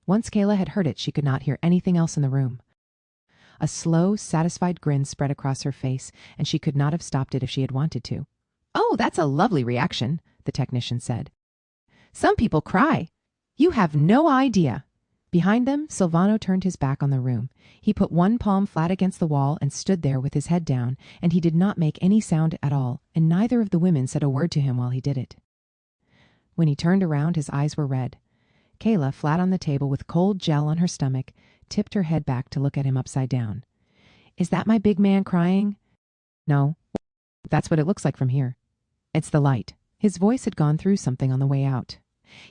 Once Kayla had heard it, she could not hear anything else in the room. A slow, satisfied grin spread across her face, and she could not have stopped it if she had wanted to. "Oh, that's a lovely reaction," the technician said. "Some people cry. You have no idea." Behind them, Silvano turned his back on the room. He put one palm flat against the wall and stood there with his head down, and he did not make any sound at all, and neither of the women said a word to him while he did it. When he turned around, his eyes were red. Kayla, flat on the table with cold gel on her stomach, tipped her head back to look at him upside down. "Is that my big man crying?" "No. That's what it looks like from here. It's the light." His voice had gone through something on the way out.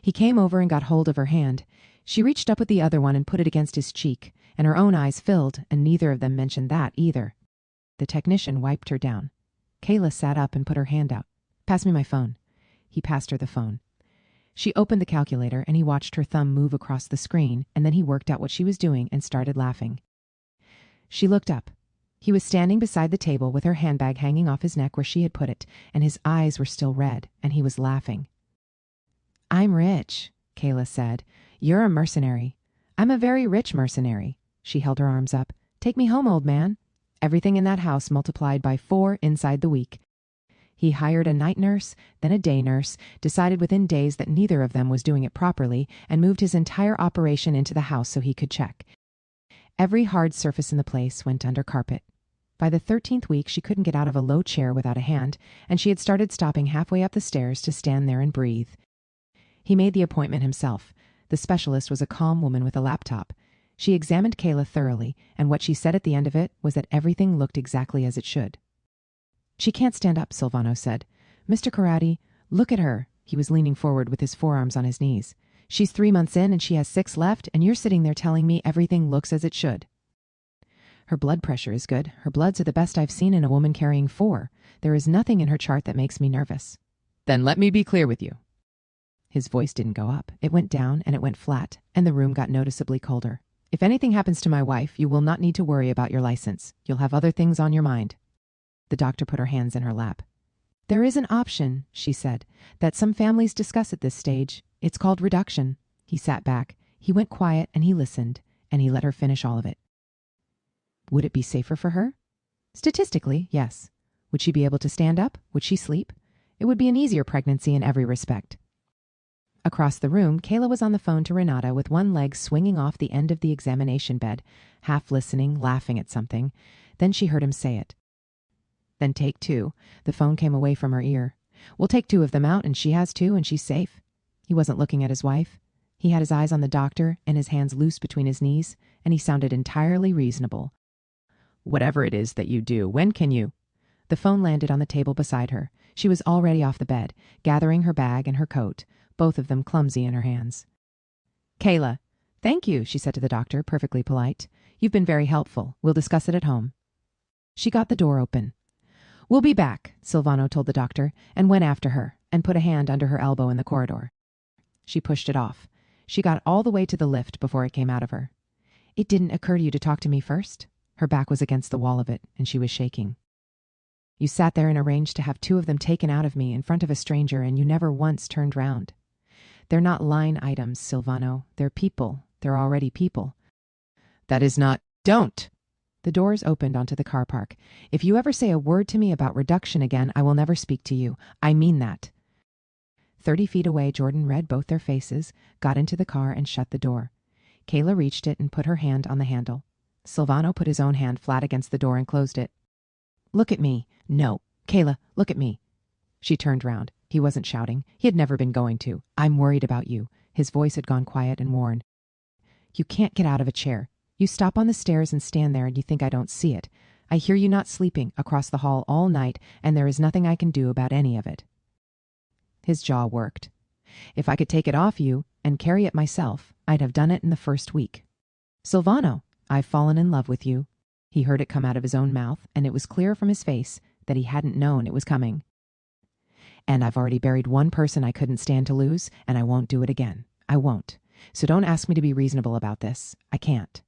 He came over and got hold of her hand. She reached up with the other one and put it against his cheek, and her own eyes filled, and neither of them mentioned that either. The technician wiped her down. Kayla sat up and put her hand out. "Pass me my phone." He passed her the phone. She opened the calculator, and he watched her thumb move across the screen, and then he worked out what she was doing and started laughing. She looked up. He was standing beside the table with her handbag hanging off his neck where she had put it, and his eyes were still red, and he was laughing. "I'm rich," Kayla said. "You're a mercenary. I'm a very rich mercenary." She held her arms up. "Take me home, old man." Everything in that house multiplied by 4 inside the week. He hired a night nurse, then a day nurse, decided within days that neither of them was doing it properly, and moved his entire operation into the house so he could check. Every hard surface in the place went under carpet. By the 13th week, she couldn't get out of a low chair without a hand, and she had started stopping halfway up the stairs to stand there and breathe. He made the appointment himself. The specialist was a calm woman with a laptop. She examined Kayla thoroughly, and what she said at the end of it was that everything looked exactly as it should. "She can't stand up," Silvano said. "Mr. Karate, look at her." He was leaning forward with his forearms on his knees. "She's 3 months in and she has 6 left, and you're sitting there telling me everything looks as it should." "Her blood pressure is good. Her bloods are the best I've seen in a woman carrying 4. There is nothing in her chart that makes me nervous." "Then let me be clear with you." His voice didn't go up. It went down and it went flat, and the room got noticeably colder. "If anything happens to my wife, you will not need to worry about your license. You'll have other things on your mind." The doctor put her hands in her lap. "There is an option," she said, "that some families discuss at this stage. It's called reduction." He sat back. He went quiet and he listened, and he let her finish all of it. "Would it be safer for her?" "Statistically, yes." "Would she be able to stand up? Would she sleep?" "It would be an easier pregnancy in every respect." Across the room, Kayla was on the phone to Renata with one leg swinging off the end of the examination bed, half listening, laughing at something. Then she heard him say it. "Then take 2. The phone came away from her ear. "We'll take 2 of them out, and she has 2, and she's safe." He wasn't looking at his wife. He had his eyes on the doctor and his hands loose between his knees, and he sounded entirely reasonable. "Whatever it is that you do, when can you—" The phone landed on the table beside her. She was already off the bed, gathering her bag and her coat, both of them clumsy in her hands. "Kayla." "Thank you," she said to the doctor, perfectly polite. "You've been very helpful. We'll discuss it at home." She got the door open. "We'll be back," Silvano told the doctor, and went after her, and put a hand under her elbow in the corridor. She pushed it off. She got all the way to the lift before it came out of her. It didn't occur to you to talk to me first? Her back was against the wall of it, and she was shaking. You sat there and arranged to have 2 of them taken out of me in front of a stranger, and you never once turned round. They're not line items, Silvano. They're people. They're already people. That is not— Don't! The doors opened onto the car park. If you ever say a word to me about reduction again, I will never speak to you. I mean that. 30 feet away, Jordan read both their faces, got into the car, and shut the door. Kayla reached it and put her hand on the handle. Silvano put his own hand flat against the door and closed it. Look at me. No. Kayla, look at me. She turned round. He wasn't shouting. He had never been going to. I'm worried about you. His voice had gone quiet and worn. You can't get out of a chair. You stop on the stairs and stand there and you think I don't see it. I hear you not sleeping across the hall all night, and there is nothing I can do about any of it. His jaw worked. If I could take it off you and carry it myself, I'd have done it in the first week. Silvano, I've fallen in love with you. He heard it come out of his own mouth, and it was clear from his face that he hadn't known it was coming. And I've already buried one person I couldn't stand to lose, and I won't do it again. I won't. So don't ask me to be reasonable about this. I can't.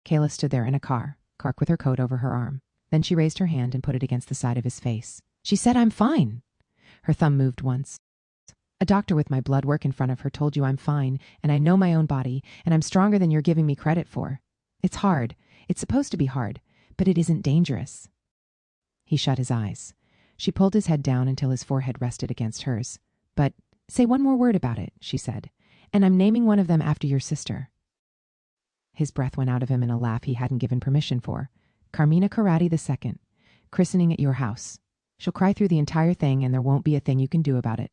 Kayla stood there in a car, Kark with her coat over her arm. Then she raised her hand and put it against the side of his face. She said, I'm fine. Her thumb moved once. A doctor with my blood work in front of her told you I'm fine, and I know my own body, and I'm stronger than you're giving me credit for. It's hard. It's supposed to be hard, but it isn't dangerous. He shut his eyes. She pulled his head down until his forehead rested against hers. But say one more word about it, she said, and I'm naming one of them after your sister. His breath went out of him in a laugh he hadn't given permission for. Carmina Karate II, christening at your house. She'll cry through the entire thing, and there won't be a thing you can do about it.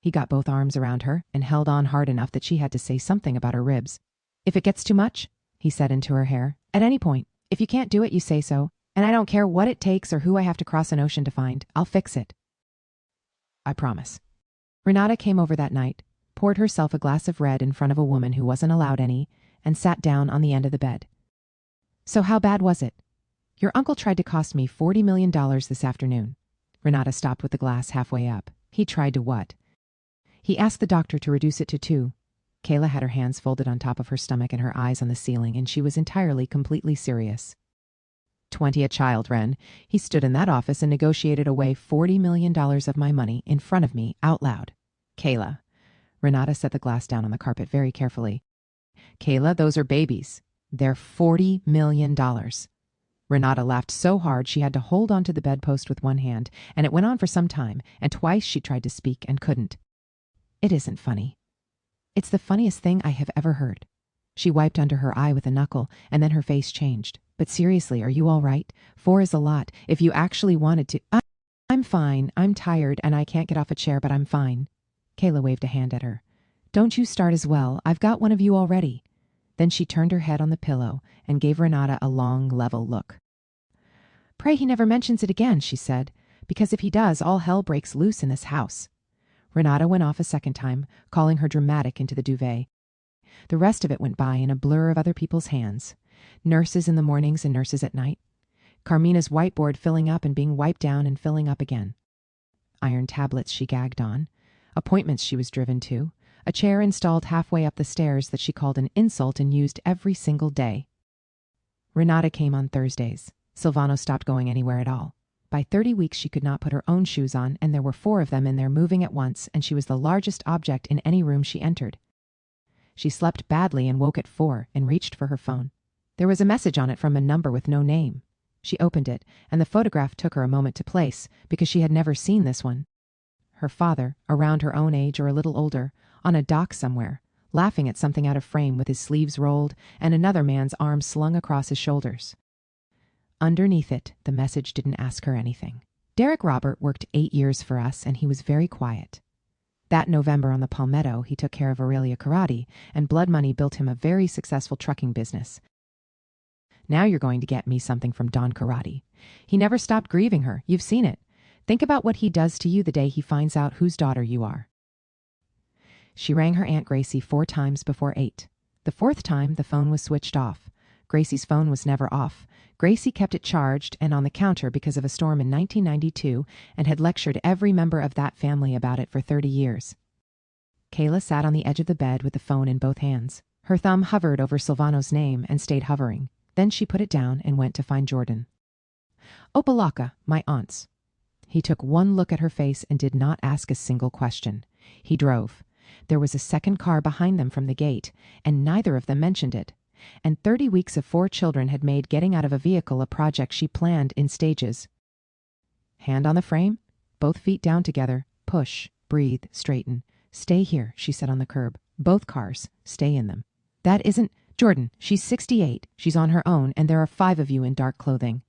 He got both arms around her and held on hard enough that she had to say something about her ribs. If it gets too much, he said into her hair, at any point, if you can't do it, you say so, and I don't care what it takes or who I have to cross an ocean to find. I'll fix it. I promise. Renata came over that night, poured herself a glass of red in front of a woman who wasn't allowed any, and sat down on the end of the bed. So how bad was it? Your uncle tried to cost me $40 million this afternoon. Renata stopped with the glass halfway up. He tried to what? He asked the doctor to reduce it to 2. Kayla had her hands folded on top of her stomach and her eyes on the ceiling, and she was entirely, completely serious. 20 a child, Ren. He stood in that office and negotiated away $40 million of my money in front of me, out loud. Kayla. Renata set the glass down on the carpet very carefully. Kayla, those are babies. They're $40 million. Renata laughed so hard she had to hold onto the bedpost with one hand, and it went on for some time, and twice she tried to speak and couldn't. It isn't funny. It's the funniest thing I have ever heard. She wiped under her eye with a knuckle, and then her face changed. But seriously, are you all right? 4 is a lot. If you actually wanted to— I'm fine. I'm tired, and I can't get off a chair, but I'm fine. Kayla waved a hand at her. Don't you start as well. I've got one of you already. Then she turned her head on the pillow and gave Renata a long, level look. Pray he never mentions it again, she said, because if he does, all hell breaks loose in this house. Renata went off a second time, calling her dramatic into the duvet. The rest of it went by in a blur of other people's hands. Nurses in the mornings and nurses at night. Carmina's whiteboard filling up and being wiped down and filling up again. Iron tablets she gagged on. Appointments she was driven to. A chair installed halfway up the stairs that she called an insult and used every single day. Renata came on Thursdays. Silvano stopped going anywhere at all. By 30 weeks she could not put her own shoes on, and there were 4 of them in there moving at once, and she was the largest object in any room she entered. She slept badly and woke at 4 and reached for her phone. There was a message on it from a number with no name. She opened it, and the photograph took her a moment to place, because she had never seen this one. Her father, around her own age or a little older, on a dock somewhere, laughing at something out of frame with his sleeves rolled and another man's arm slung across his shoulders. Underneath it, the message didn't ask her anything. Derek Robert worked 8 years for us, and he was very quiet. That November on the Palmetto, he took care of Aurelia Karate, and blood money built him a very successful trucking business. Now you're going to get me something from Don Karate. He never stopped grieving her. You've seen it. Think about what he does to you the day he finds out whose daughter you are. She rang her Aunt Gracie 4 times before 8. The 4th time, the phone was switched off. Gracie's phone was never off. Gracie kept it charged and on the counter because of a storm in 1992 and had lectured every member of that family about it for 30 years. Kayla sat on the edge of the bed with the phone in both hands. Her thumb hovered over Silvano's name and stayed hovering. Then she put it down and went to find Jordan. Opalaka, my aunt's. He took one look at her face and did not ask a single question. He drove. There was a second car behind them from the gate, and neither of them mentioned it. And 30 weeks of 4 children had made getting out of a vehicle a project she planned in stages. Hand on the frame, both feet down together, push, breathe, straighten. Stay here, she said on the curb. Both cars, stay in them. That isn't Jordan. She's 68. She's on her own, and there are 5 of you in dark clothing.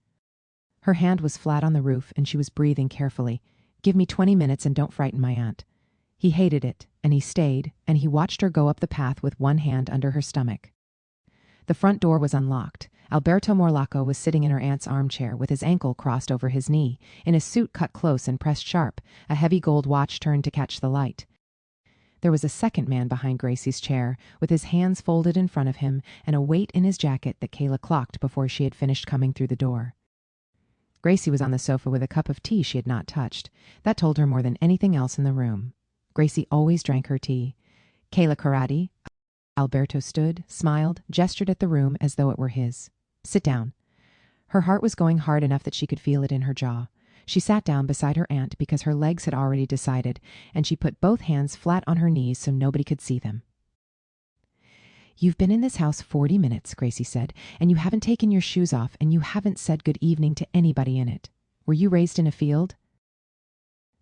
Her hand was flat on the roof, and she was breathing carefully. Give me 20 minutes and don't frighten my aunt. He hated it, and he stayed, and he watched her go up the path with one hand under her stomach. The front door was unlocked. Alberto Morlacco was sitting in her aunt's armchair with his ankle crossed over his knee, in a suit cut close and pressed sharp, a heavy gold watch turned to catch the light. There was a second man behind Gracie's chair, with his hands folded in front of him and a weight in his jacket that Kayla clocked before she had finished coming through the door. Gracie was on the sofa with a cup of tea she had not touched. That told her more than anything else in the room. Gracie always drank her tea. Kayla karate. Alberto stood, smiled, gestured at the room as though it were his. Sit down. Her heart was going hard enough that she could feel it in her jaw. She sat down beside her aunt because her legs had already decided, and she put both hands flat on her knees so nobody could see them. You've been in this house 40 minutes, Gracie said, and you haven't taken your shoes off, and you haven't said good evening to anybody in it. Were you raised in a field?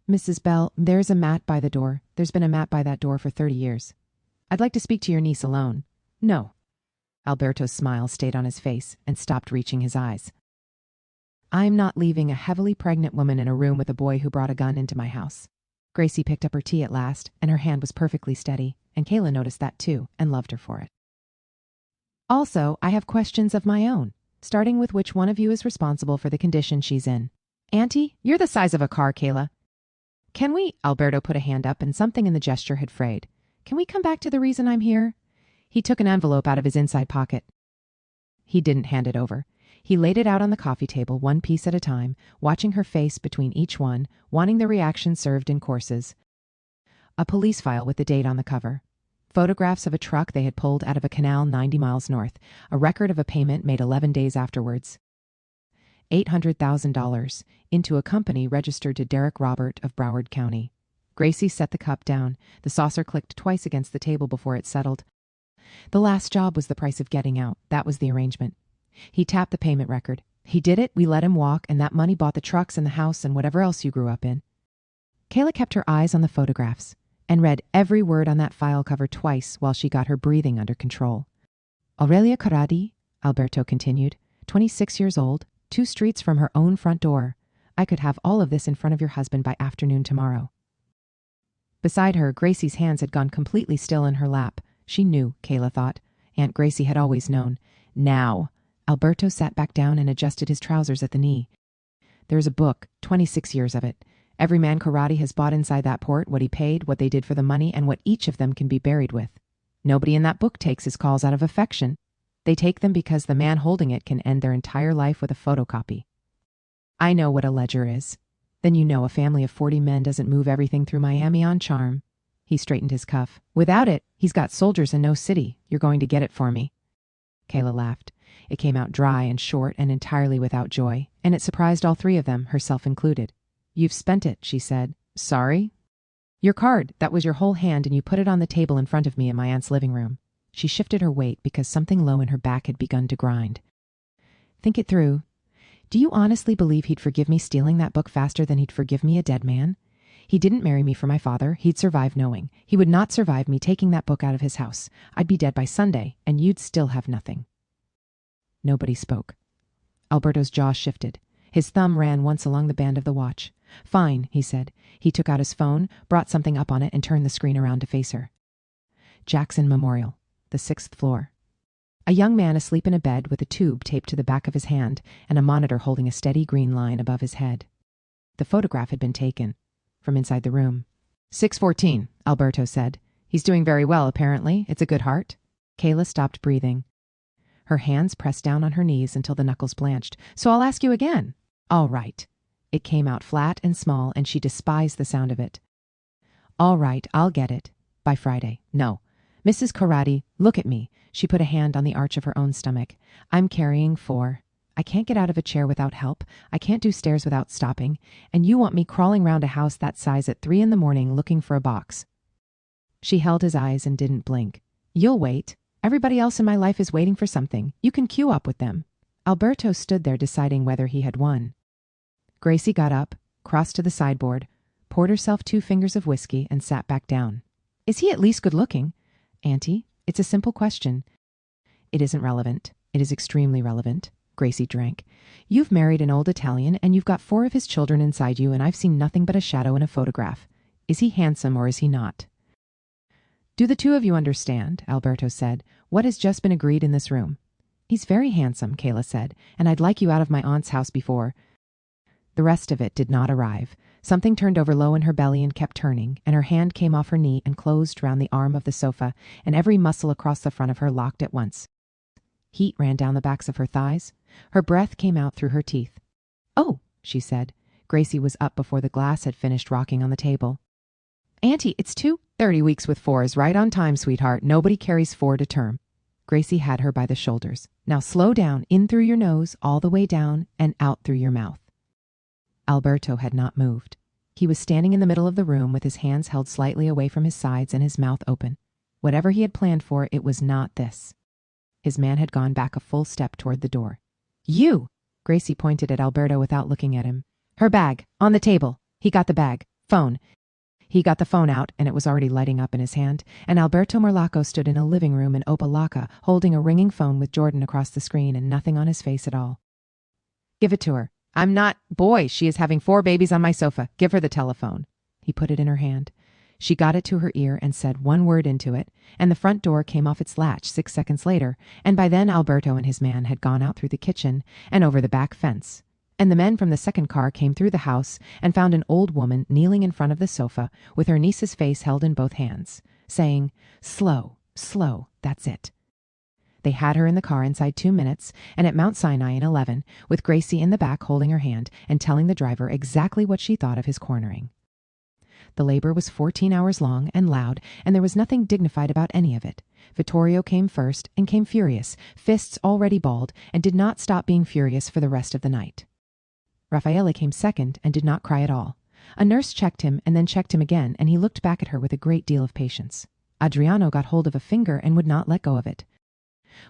Mrs. Bell, there's a mat by the door. There's been a mat by that door for 30 years. I'd like to speak to your niece alone. No. Alberto's smile stayed on his face and stopped reaching his eyes. I'm not leaving a heavily pregnant woman in a room with a boy who brought a gun into my house. Gracie picked up her tea at last, and her hand was perfectly steady, and Kayla noticed that too and loved her for it. Also, I have questions of my own, starting with which one of you is responsible for the condition she's in. Auntie, you're the size of a car, Kayla. Can we? Alberto put a hand up, and something in the gesture had frayed. Can we come back to the reason I'm here? He took an envelope out of his inside pocket. He didn't hand it over. He laid it out on the coffee table, one piece at a time, watching her face between each one, wanting the reaction served in courses. A police file with the date on the cover. Photographs of a truck they had pulled out of a canal 90 miles north, a record of a payment made 11 days afterwards. $800,000 into a company registered to Derek Robert of Broward County. Gracie set the cup down. The saucer clicked twice against the table before it settled. The last job was the price of getting out. That was the arrangement. He tapped the payment record. He did it, we let him walk, and that money bought the trucks and the house and whatever else you grew up in. Kayla kept her eyes on the photographs and read every word on that file cover twice while she got her breathing under control. Aurelia Corradi, Alberto continued, 26 years old, 2 streets from her own front door. I could have all of this in front of your husband by afternoon tomorrow. Beside her, Gracie's hands had gone completely still in her lap. She knew, Kayla thought. Aunt Gracie had always known. Now. Alberto sat back down and adjusted his trousers at the knee. There's a book, 26 years of it. Every man Karate has bought inside that port, what he paid, what they did for the money, and what each of them can be buried with. Nobody in that book takes his calls out of affection. They take them because the man holding it can end their entire life with a photocopy. I know what a ledger is. Then you know a family of 40 men doesn't move everything through Miami on charm. He straightened his cuff. Without it, he's got soldiers in no city. You're going to get it for me. Kayla laughed. It came out dry and short and entirely without joy, and it surprised all 3 of them, herself included. You've spent it, she said. Sorry? Your card, that was your whole hand, and you put it on the table in front of me in my aunt's living room. She shifted her weight because something low in her back had begun to grind. Think it through. Do you honestly believe he'd forgive me stealing that book faster than he'd forgive me a dead man? He didn't marry me for my father. He'd survive knowing. He would not survive me taking that book out of his house. I'd be dead by Sunday, and you'd still have nothing. Nobody spoke. Alberto's jaw shifted. His thumb ran once along the band of the watch. Fine, he said. He took out his phone, brought something up on it, and turned the screen around to face her. Jackson Memorial, the 6th floor. A young man asleep in a bed with a tube taped to the back of his hand and a monitor holding a steady green line above his head. The photograph had been taken from inside the room. 614, Alberto said. He's doing very well, apparently. It's a good heart. Kayla stopped breathing. Her hands pressed down on her knees until the knuckles blanched. So I'll ask you again. All right. It came out flat and small, and she despised the sound of it. All right, I'll get it. By Friday. No. Mrs. Karate, look at me. She put a hand on the arch of her own stomach. I'm carrying 4. I can't get out of a chair without help. I can't do stairs without stopping. And you want me crawling round a house that size at 3 a.m. looking for a box. She held his eyes and didn't blink. You'll wait. Everybody else in my life is waiting for something. You can queue up with them. Alberto stood there deciding whether he had won. Gracie got up, crossed to the sideboard, poured herself 2 fingers of whiskey, and sat back down. Is he at least good looking? Auntie, it's a simple question. It isn't relevant. It is extremely relevant. Gracie drank. You've married an old Italian, and you've got 4 of his children inside you, and I've seen nothing but a shadow in a photograph. Is he handsome or is he not? Do the 2 of you understand, Alberto said, what has just been agreed in this room? He's very handsome, Kayla said, and I'd like you out of my aunt's house before. The rest of it did not arrive. Something turned over low in her belly and kept turning, and her hand came off her knee and closed round the arm of the sofa, and every muscle across the front of her locked at once. Heat ran down the backs of her thighs. Her breath came out through her teeth. Oh, she said. Gracie was up before the glass had finished rocking on the table. Auntie, it's 30 weeks with 4 is right on time, sweetheart. Nobody carries 4 to term. Gracie had her by the shoulders. Now slow down, in through your nose, all the way down, and out through your mouth. Alberto had not moved. He was standing in the middle of the room with his hands held slightly away from his sides and his mouth open. Whatever he had planned for, it was not this. His man had gone back a full step toward the door. You! Gracie pointed at Alberto without looking at him. Her bag, on the table. He got the bag. Phone. He got the phone out, and it was already lighting up in his hand, and Alberto Morlacco stood in a living room in Opalaca, holding a ringing phone with Jordan across the screen and nothing on his face at all. Give it to her. I'm not. Boy, she is having 4 babies on my sofa. Give her the telephone. He put it in her hand. She got it to her ear and said one word into it, and the front door came off its latch 6 seconds later, and by then Alberto and his man had gone out through the kitchen and over the back fence. And the men from the second car came through the house and found an old woman kneeling in front of the sofa with her niece's face held in both hands, saying, Slow, slow, that's it. They had her in the car inside 2 minutes, and at Mount Sinai in 11, with Gracie in the back holding her hand and telling the driver exactly what she thought of his cornering. The labor was 14 hours long and loud, and there was nothing dignified about any of it. Vittorio came first and came furious, fists already balled, and did not stop being furious for the rest of the night. Raffaele came second and did not cry at all. A nurse checked him and then checked him again, and he looked back at her with a great deal of patience. Adriano got hold of a finger and would not let go of it.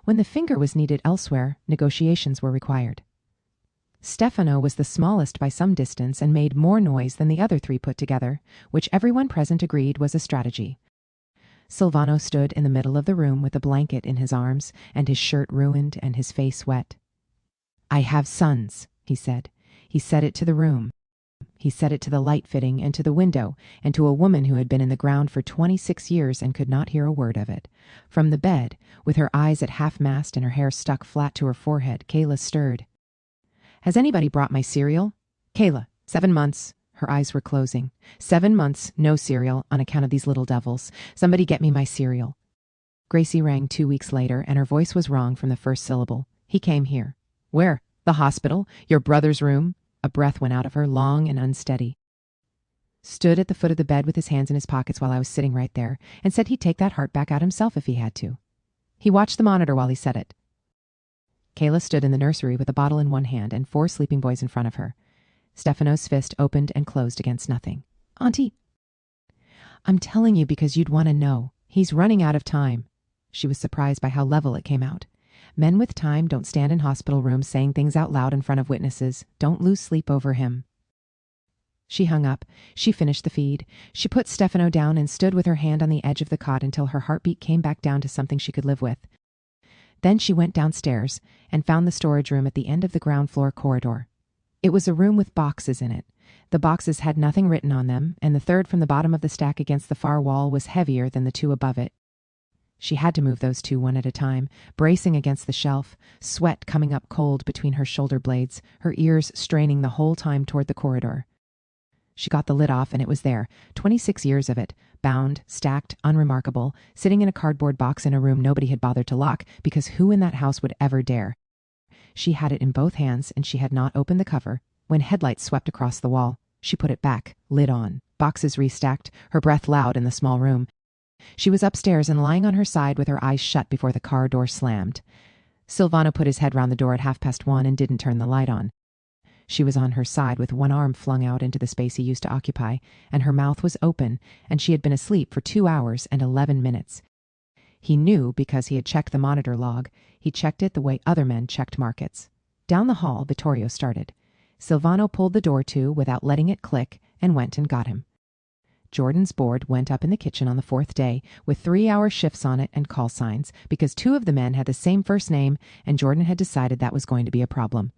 When the finger was needed elsewhere, negotiations were required. Stefano was the smallest by some distance and made more noise than the other 3 put together, which everyone present agreed was a strategy. Silvano stood in the middle of the room with a blanket in his arms and his shirt ruined and his face wet. I have sons, he said. He said it to the room. He said it to the light fitting and to the window and to a woman who had been in the ground for 26 years and could not hear a word of it. From the bed, with her eyes at half-mast and her hair stuck flat to her forehead, Kayla stirred. Has anybody brought my cereal? Kayla, 7 months. Her eyes were closing. 7 months, no cereal, on account of these little devils. Somebody get me my cereal. Gracie rang 2 weeks later, and her voice was wrong from the first syllable. He came here. Where? The hospital? Your brother's room? A breath went out of her, long and unsteady. Stood at the foot of the bed with his hands in his pockets while I was sitting right there, and said he'd take that heart back out himself if he had to. He watched the monitor while he said it. Kayla stood in the nursery with a bottle in one hand and 4 sleeping boys in front of her. Stefano's fist opened and closed against nothing. Auntie, I'm telling you because you'd want to know. He's running out of time. She was surprised by how level it came out. Men with time don't stand in hospital rooms saying things out loud in front of witnesses. Don't lose sleep over him. She hung up. She finished the feed. She put Stefano down and stood with her hand on the edge of the cot until her heartbeat came back down to something she could live with. Then she went downstairs and found the storage room at the end of the ground floor corridor. It was a room with boxes in it. The boxes had nothing written on them, and the third from the bottom of the stack against the far wall was heavier than the 2 above it. She had to move those 2 one at a time, bracing against the shelf, sweat coming up cold between her shoulder blades, her ears straining the whole time toward the corridor. She got the lid off, and it was there, 26 years of it, bound, stacked, unremarkable, sitting in a cardboard box in a room nobody had bothered to lock, because who in that house would ever dare? She had it in both hands, and she had not opened the cover. When headlights swept across the wall, she put it back, lid on, boxes restacked, her breath loud in the small room. She was upstairs and lying on her side with her eyes shut before the car door slammed. Silvano put his head round the door at 1:30 and didn't turn the light on. She was on her side with one arm flung out into the space he used to occupy, and her mouth was open, and she had been asleep for 2 hours and 11 minutes. He knew because he had checked the monitor log. He checked it the way other men checked markets. Down the hall, Vittorio started. Silvano pulled the door to without letting it click and went and got him. Jordan's board went up in the kitchen on the 4th day with 3-hour shifts on it and call signs because 2 of the men had the same first name and Jordan had decided that was going to be a problem.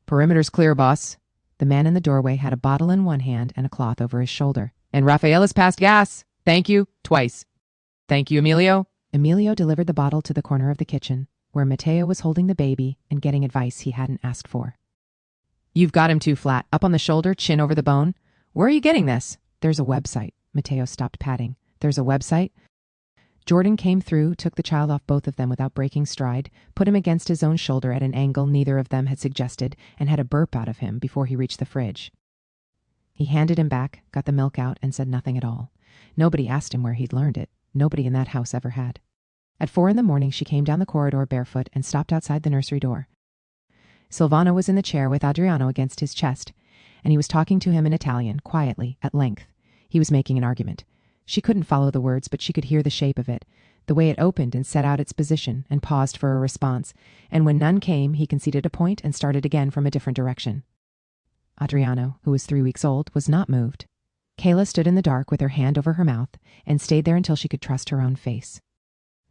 "Perimeter's clear, boss." The man in the doorway had a bottle in one hand and a cloth over his shoulder. "And Raffaella's passed gas. Thank you, twice." "Thank you, Emilio." Emilio delivered the bottle to the corner of the kitchen, where Matteo was holding the baby and getting advice he hadn't asked for. "You've got him too flat, up on the shoulder, chin over the bone. Where are you getting this?" "There's a website." Matteo stopped patting. "There's a website?" Jordan came through, took the child off both of them without breaking stride, put him against his own shoulder at an angle neither of them had suggested, and had a burp out of him before he reached the fridge. He handed him back, got the milk out, and said nothing at all. Nobody asked him where he'd learned it. Nobody in that house ever had. At 4 a.m, she came down the corridor barefoot and stopped outside the nursery door. Silvano was in the chair with Adriano against his chest, and he was talking to him in Italian, quietly, at length. He was making an argument. She couldn't follow the words, but she could hear the shape of it, the way it opened and set out its position and paused for a response, and when none came, he conceded a point and started again from a different direction. Adriano, who was 3 weeks old, was not moved. Kayla stood in the dark with her hand over her mouth and stayed there until she could trust her own face.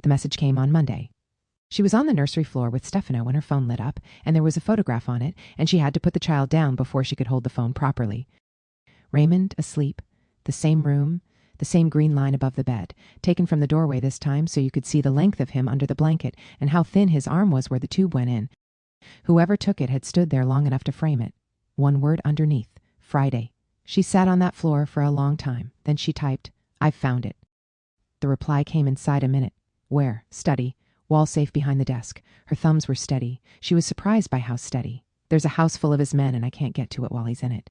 The message came on Monday. She was on the nursery floor with Stefano when her phone lit up, and there was a photograph on it, and she had to put the child down before she could hold the phone properly. Raymond asleep, the same room, the same green line above the bed, taken from the doorway this time so you could see the length of him under the blanket and how thin his arm was where the tube went in. Whoever took it had stood there long enough to frame it. One word underneath, Friday. She sat on that floor for a long time. Then she typed, "I've found it." The reply came inside a minute. "Where?" "Study. Wall safe behind the desk." Her thumbs were steady. She was surprised by how steady. "There's a house full of his men and I can't get to it while he's in it.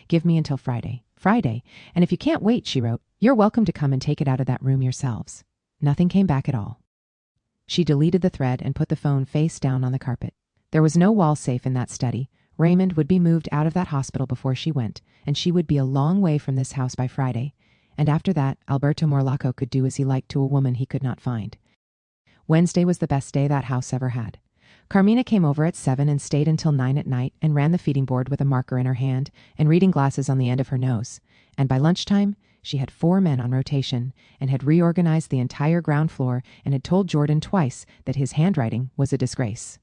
Give me until Friday." Friday. "And if you can't wait," she wrote, "you're welcome to come and take it out of that room yourselves." Nothing came back at all. She deleted the thread and put the phone face down on the carpet. There was no wall safe in that study. Raymond would be moved out of that hospital before she went, and she would be a long way from this house by Friday. And after that, Alberto Morlacco could do as he liked to a woman he could not find. Wednesday was the best day that house ever had. Carmina came over at 7 and stayed until 9 at night and ran the feeding board with a marker in her hand and reading glasses on the end of her nose. And by lunchtime, she had 4 men on rotation and had reorganized the entire ground floor and had told Jordan twice that his handwriting was a disgrace.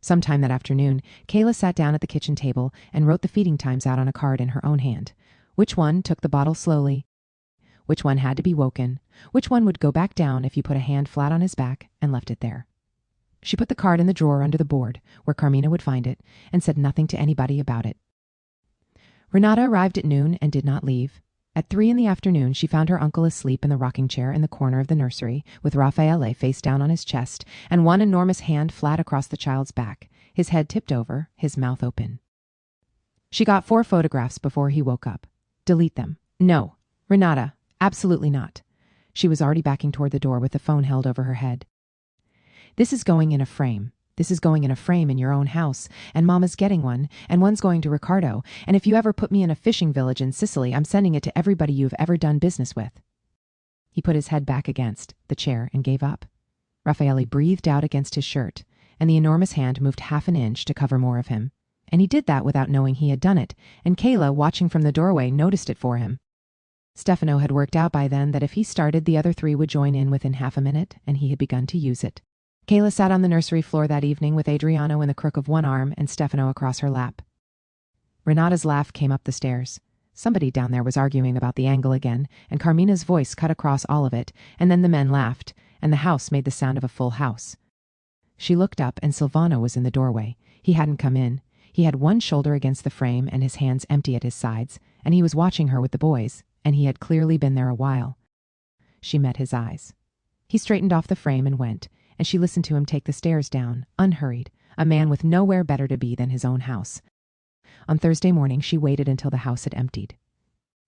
Sometime that afternoon, Kayla sat down at the kitchen table and wrote the feeding times out on a card in her own hand. Which one took the bottle slowly? Which one had to be woken? Which one would go back down if you put a hand flat on his back and left it there? She put the card in the drawer under the board, where Carmina would find it, and said nothing to anybody about it. Renata arrived at noon and did not leave. At 3 in the afternoon, she found her uncle asleep in the rocking chair in the corner of the nursery, with Raffaele face down on his chest, and one enormous hand flat across the child's back, his head tipped over, his mouth open. She got 4 photographs before he woke up. Delete them. No. Renata, absolutely not. She was already backing toward the door with the phone held over her head. This is going in a frame. This is going in a frame in your own house, and Mama's getting one, and one's going to Riccardo, and if you ever put me in a fishing village in Sicily, I'm sending it to everybody you've ever done business with. He put his head back against the chair and gave up. Raffaele breathed out against his shirt, and the enormous hand moved half an inch to cover more of him. And he did that without knowing he had done it, and Kayla, watching from the doorway, noticed it for him. Stefano had worked out by then that if he started, the other 3 would join in within half a minute, and he had begun to use it. Kayla sat on the nursery floor that evening with Adriano in the crook of one arm and Stefano across her lap. Renata's laugh came up the stairs. Somebody down there was arguing about the angle again, and Carmina's voice cut across all of it, and then the men laughed, and the house made the sound of a full house. She looked up, and Silvano was in the doorway. He hadn't come in. He had one shoulder against the frame and his hands empty at his sides, and he was watching her with the boys, and he had clearly been there a while. She met his eyes. He straightened off the frame and went, and she listened to him take the stairs down, unhurried, a man with nowhere better to be than his own house. On Thursday morning, she waited until the house had emptied.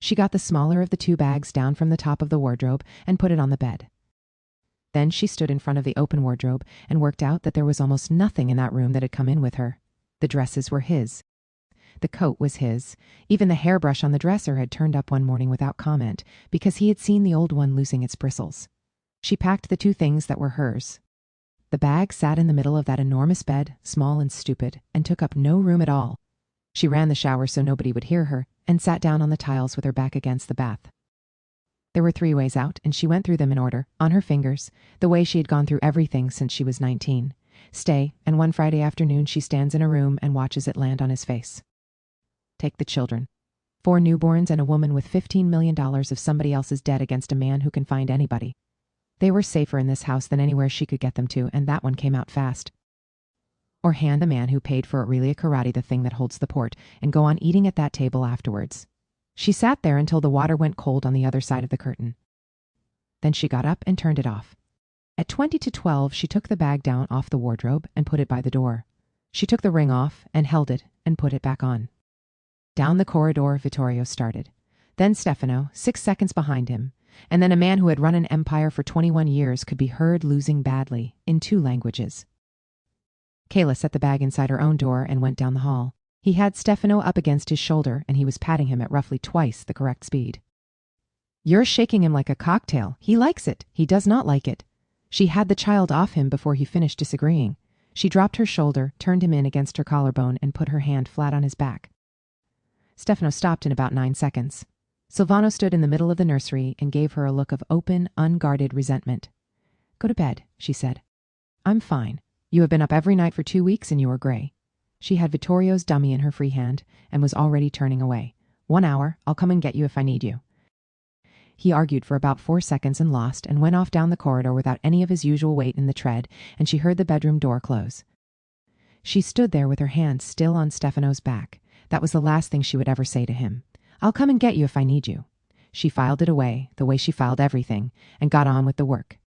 She got the smaller of the two bags down from the top of the wardrobe and put it on the bed. Then she stood in front of the open wardrobe and worked out that there was almost nothing in that room that had come in with her. The dresses were his. The coat was his. Even the hairbrush on the dresser had turned up one morning without comment because he had seen the old one losing its bristles. She packed the two things that were hers. The bag sat in the middle of that enormous bed, small and stupid, and took up no room at all. She ran the shower so nobody would hear her and sat down on the tiles with her back against the bath. There were 3 ways out, and she went through them in order, on her fingers, the way she had gone through everything since she was 19. Stay, and one Friday afternoon she stands in a room and watches it land on his face. Take the children. 4 newborns and a woman with $15 million of somebody else's debt against a man who can find anybody. They were safer in this house than anywhere she could get them to, and that one came out fast. Or hand the man who paid for Aurelia Karate the thing that holds the port, and go on eating at that table afterwards. She sat there until the water went cold on the other side of the curtain. Then she got up and turned it off. At 20 to 12, she took the bag down off the wardrobe and put it by the door. She took the ring off and held it and put it back on. Down the corridor, Vittorio started. Then Stefano, 6 seconds behind him. And then a man who had run an empire for 21 years could be heard losing badly, in 2 languages. Kayla set the bag inside her own door and went down the hall. He had Stefano up against his shoulder, and he was patting him at roughly twice the correct speed. You're shaking him like a cocktail. He likes it. He does not like it. She had the child off him before he finished disagreeing. She dropped her shoulder, turned him in against her collarbone, and put her hand flat on his back. Stefano stopped in about 9 seconds. Silvano stood in the middle of the nursery and gave her a look of open, unguarded resentment. Go to bed, she said. I'm fine. You have been up every night for 2 weeks and you are gray. She had Vittorio's dummy in her free hand and was already turning away. 1 hour, I'll come and get you if I need you. He argued for about 4 seconds and lost and went off down the corridor without any of his usual weight in the tread, and she heard the bedroom door close. She stood there with her hand still on Stefano's back. That was the last thing she would ever say to him. I'll come and get you if I need you. She filed it away, the way she filed everything, and got on with the work.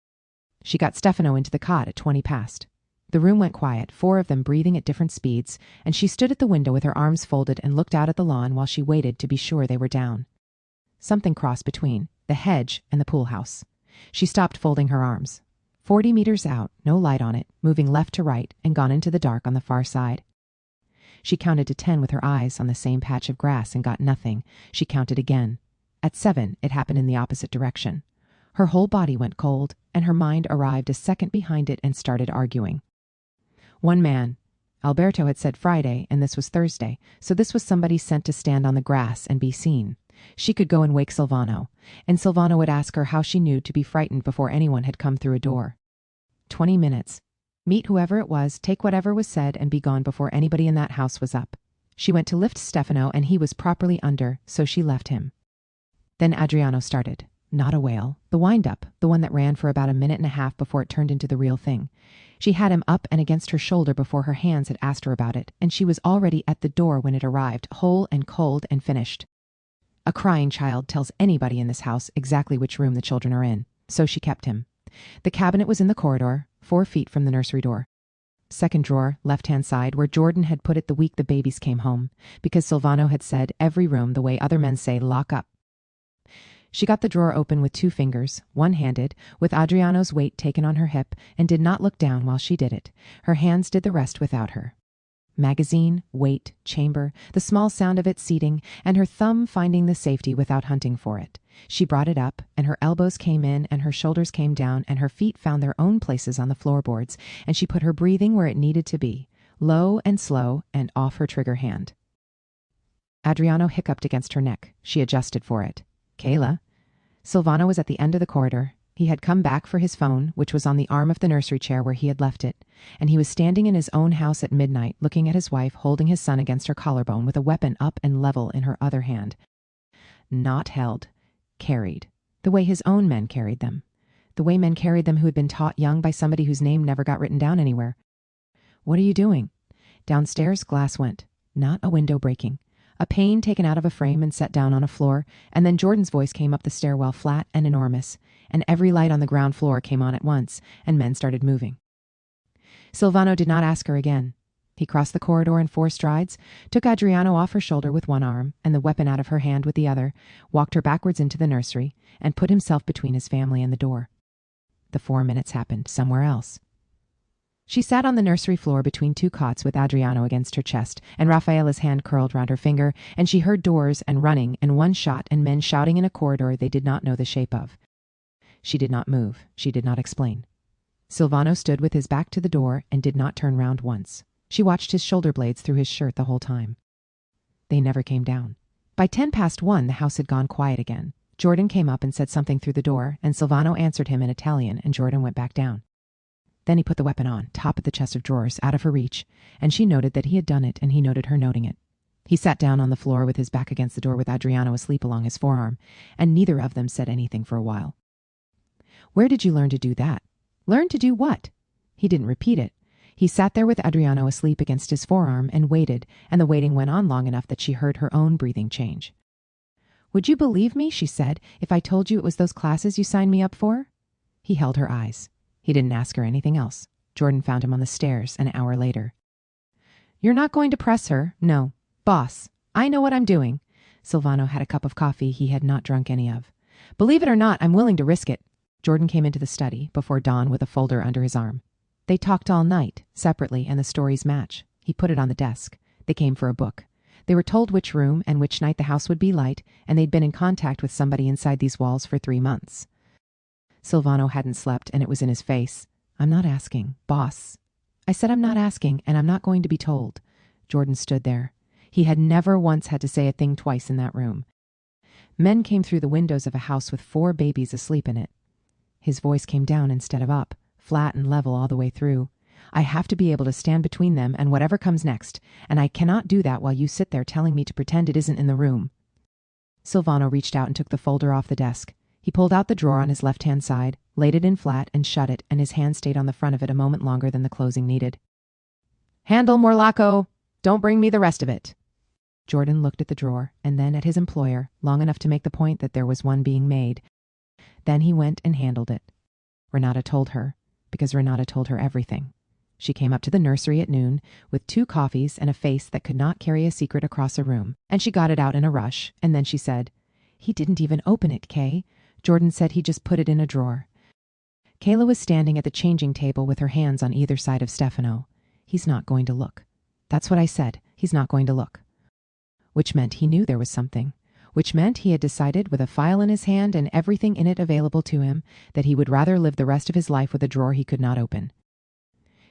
She got Stefano into the cot at 20 past. The room went quiet, 4 of them breathing at different speeds, and she stood at the window with her arms folded and looked out at the lawn while she waited to be sure they were down. Something crossed between the hedge and the pool house. She stopped folding her arms. 40 meters out, no light on it, moving left to right, and gone into the dark on the far side. She counted to 10 with her eyes on the same patch of grass and got nothing. She counted again. At 7, it happened in the opposite direction. Her whole body went cold, and her mind arrived a second behind it and started arguing. One man. Alberto had said Friday, and this was Thursday, so this was somebody sent to stand on the grass and be seen. She could go and wake Silvano, and Silvano would ask her how she knew to be frightened before anyone had come through a door. 20 minutes. Meet whoever it was, take whatever was said, and be gone before anybody in that house was up. She went to lift Stefano, and he was properly under, so she left him. Then Adriano started. Not a wail. The wind-up, the one that ran for about a minute and a half before it turned into the real thing. She had him up and against her shoulder before her hands had asked her about it, and she was already at the door when it arrived, whole and cold and finished. A crying child tells anybody in this house exactly which room the children are in, so she kept him. The cabinet was in the corridor, 4 feet from the nursery door. Second drawer, left-hand side, where Jordan had put it the week the babies came home, because Silvano had said every room the way other men say lock up. She got the drawer open with 2 fingers, one-handed, with Adriano's weight taken on her hip, and did not look down while she did it. Her hands did the rest without her. Magazine, weight, chamber, the small sound of it seating, and her thumb finding the safety without hunting for it. She brought it up, and her elbows came in, and her shoulders came down, and her feet found their own places on the floorboards, and she put her breathing where it needed to be, low and slow, and off her trigger hand. Adriano hiccuped against her neck. She adjusted for it. Kayla. Silvano was at the end of the corridor. He had come back for his phone, which was on the arm of the nursery chair where he had left it, and he was standing in his own house at midnight, looking at his wife holding his son against her collarbone with a weapon up and level in her other hand. Not held. Carried. The way his own men carried them. The way men carried them who had been taught young by somebody whose name never got written down anywhere. What are you doing? Downstairs, glass went. Not a window breaking. A pane taken out of a frame and set down on a floor, and then Jordan's voice came up the stairwell flat and enormous, and every light on the ground floor came on at once, and men started moving. Silvano did not ask her again. He crossed the corridor in 4 strides, took Adriano off her shoulder with one arm and the weapon out of her hand with the other, walked her backwards into the nursery, and put himself between his family and the door. The 4 minutes happened somewhere else. She sat on the nursery floor between 2 cots with Adriano against her chest, and Rafaela's hand curled round her finger, and she heard doors and running and one shot and men shouting in a corridor they did not know the shape of. She did not move. She did not explain. Silvano stood with his back to the door and did not turn round once. She watched his shoulder blades through his shirt the whole time. They never came down. By 1:10 the house had gone quiet again. Jordan came up and said something through the door, and Silvano answered him in Italian, and Jordan went back down. Then he put the weapon on, top of the chest of drawers, out of her reach, and she noted that he had done it, and he noted her noting it. He sat down on the floor with his back against the door with Adriano asleep along his forearm, and neither of them said anything for a while. "Where did you learn to do that?" "Learn to do what?" He didn't repeat it. He sat there with Adriano asleep against his forearm and waited, and the waiting went on long enough that she heard her own breathing change. "Would you believe me," she said, "if I told you it was those classes you signed me up for?" He held her eyes. He didn't ask her anything else. Jordan found him on the stairs an hour later. "You're not going to press her? No. Boss, I know what I'm doing." Silvano had a cup of coffee he had not drunk any of. "Believe it or not, I'm willing to risk it." Jordan came into the study before dawn with a folder under his arm. They talked all night, separately, and the stories match. He put it on the desk. They came for a book. They were told which room and which night the house would be light, and they'd been in contact with somebody inside these walls for 3 months. Silvano hadn't slept, and it was in his face. "I'm not asking, boss." "I said I'm not asking, and I'm not going to be told." Jordan stood there. He had never once had to say a thing twice in that room. Men came through the windows of a house with 4 babies asleep in it. His voice came down instead of up, flat and level all the way through. "I have to be able to stand between them and whatever comes next, and I cannot do that while you sit there telling me to pretend it isn't in the room." Silvano reached out and took the folder off the desk. He pulled out the drawer on his left-hand side, laid it in flat, and shut it, and his hand stayed on the front of it a moment longer than the closing needed. "Handle, Morlacco! Don't bring me the rest of it." Jordan looked at the drawer, and then at his employer, long enough to make the point that there was one being made. Then he went and handled it. Renata told her, because Renata told her everything. She came up to the nursery at noon with 2 coffees and a face that could not carry a secret across a room, and she got it out in a rush, and then she said, "He didn't even open it, Kay. Jordan said he just put it in a drawer." Kayla was standing at the changing table with her hands on either side of Stefano. "He's not going to look." "That's what I said. He's not going to look." Which meant he knew there was something. Which meant he had decided, with a file in his hand and everything in it available to him, that he would rather live the rest of his life with a drawer he could not open.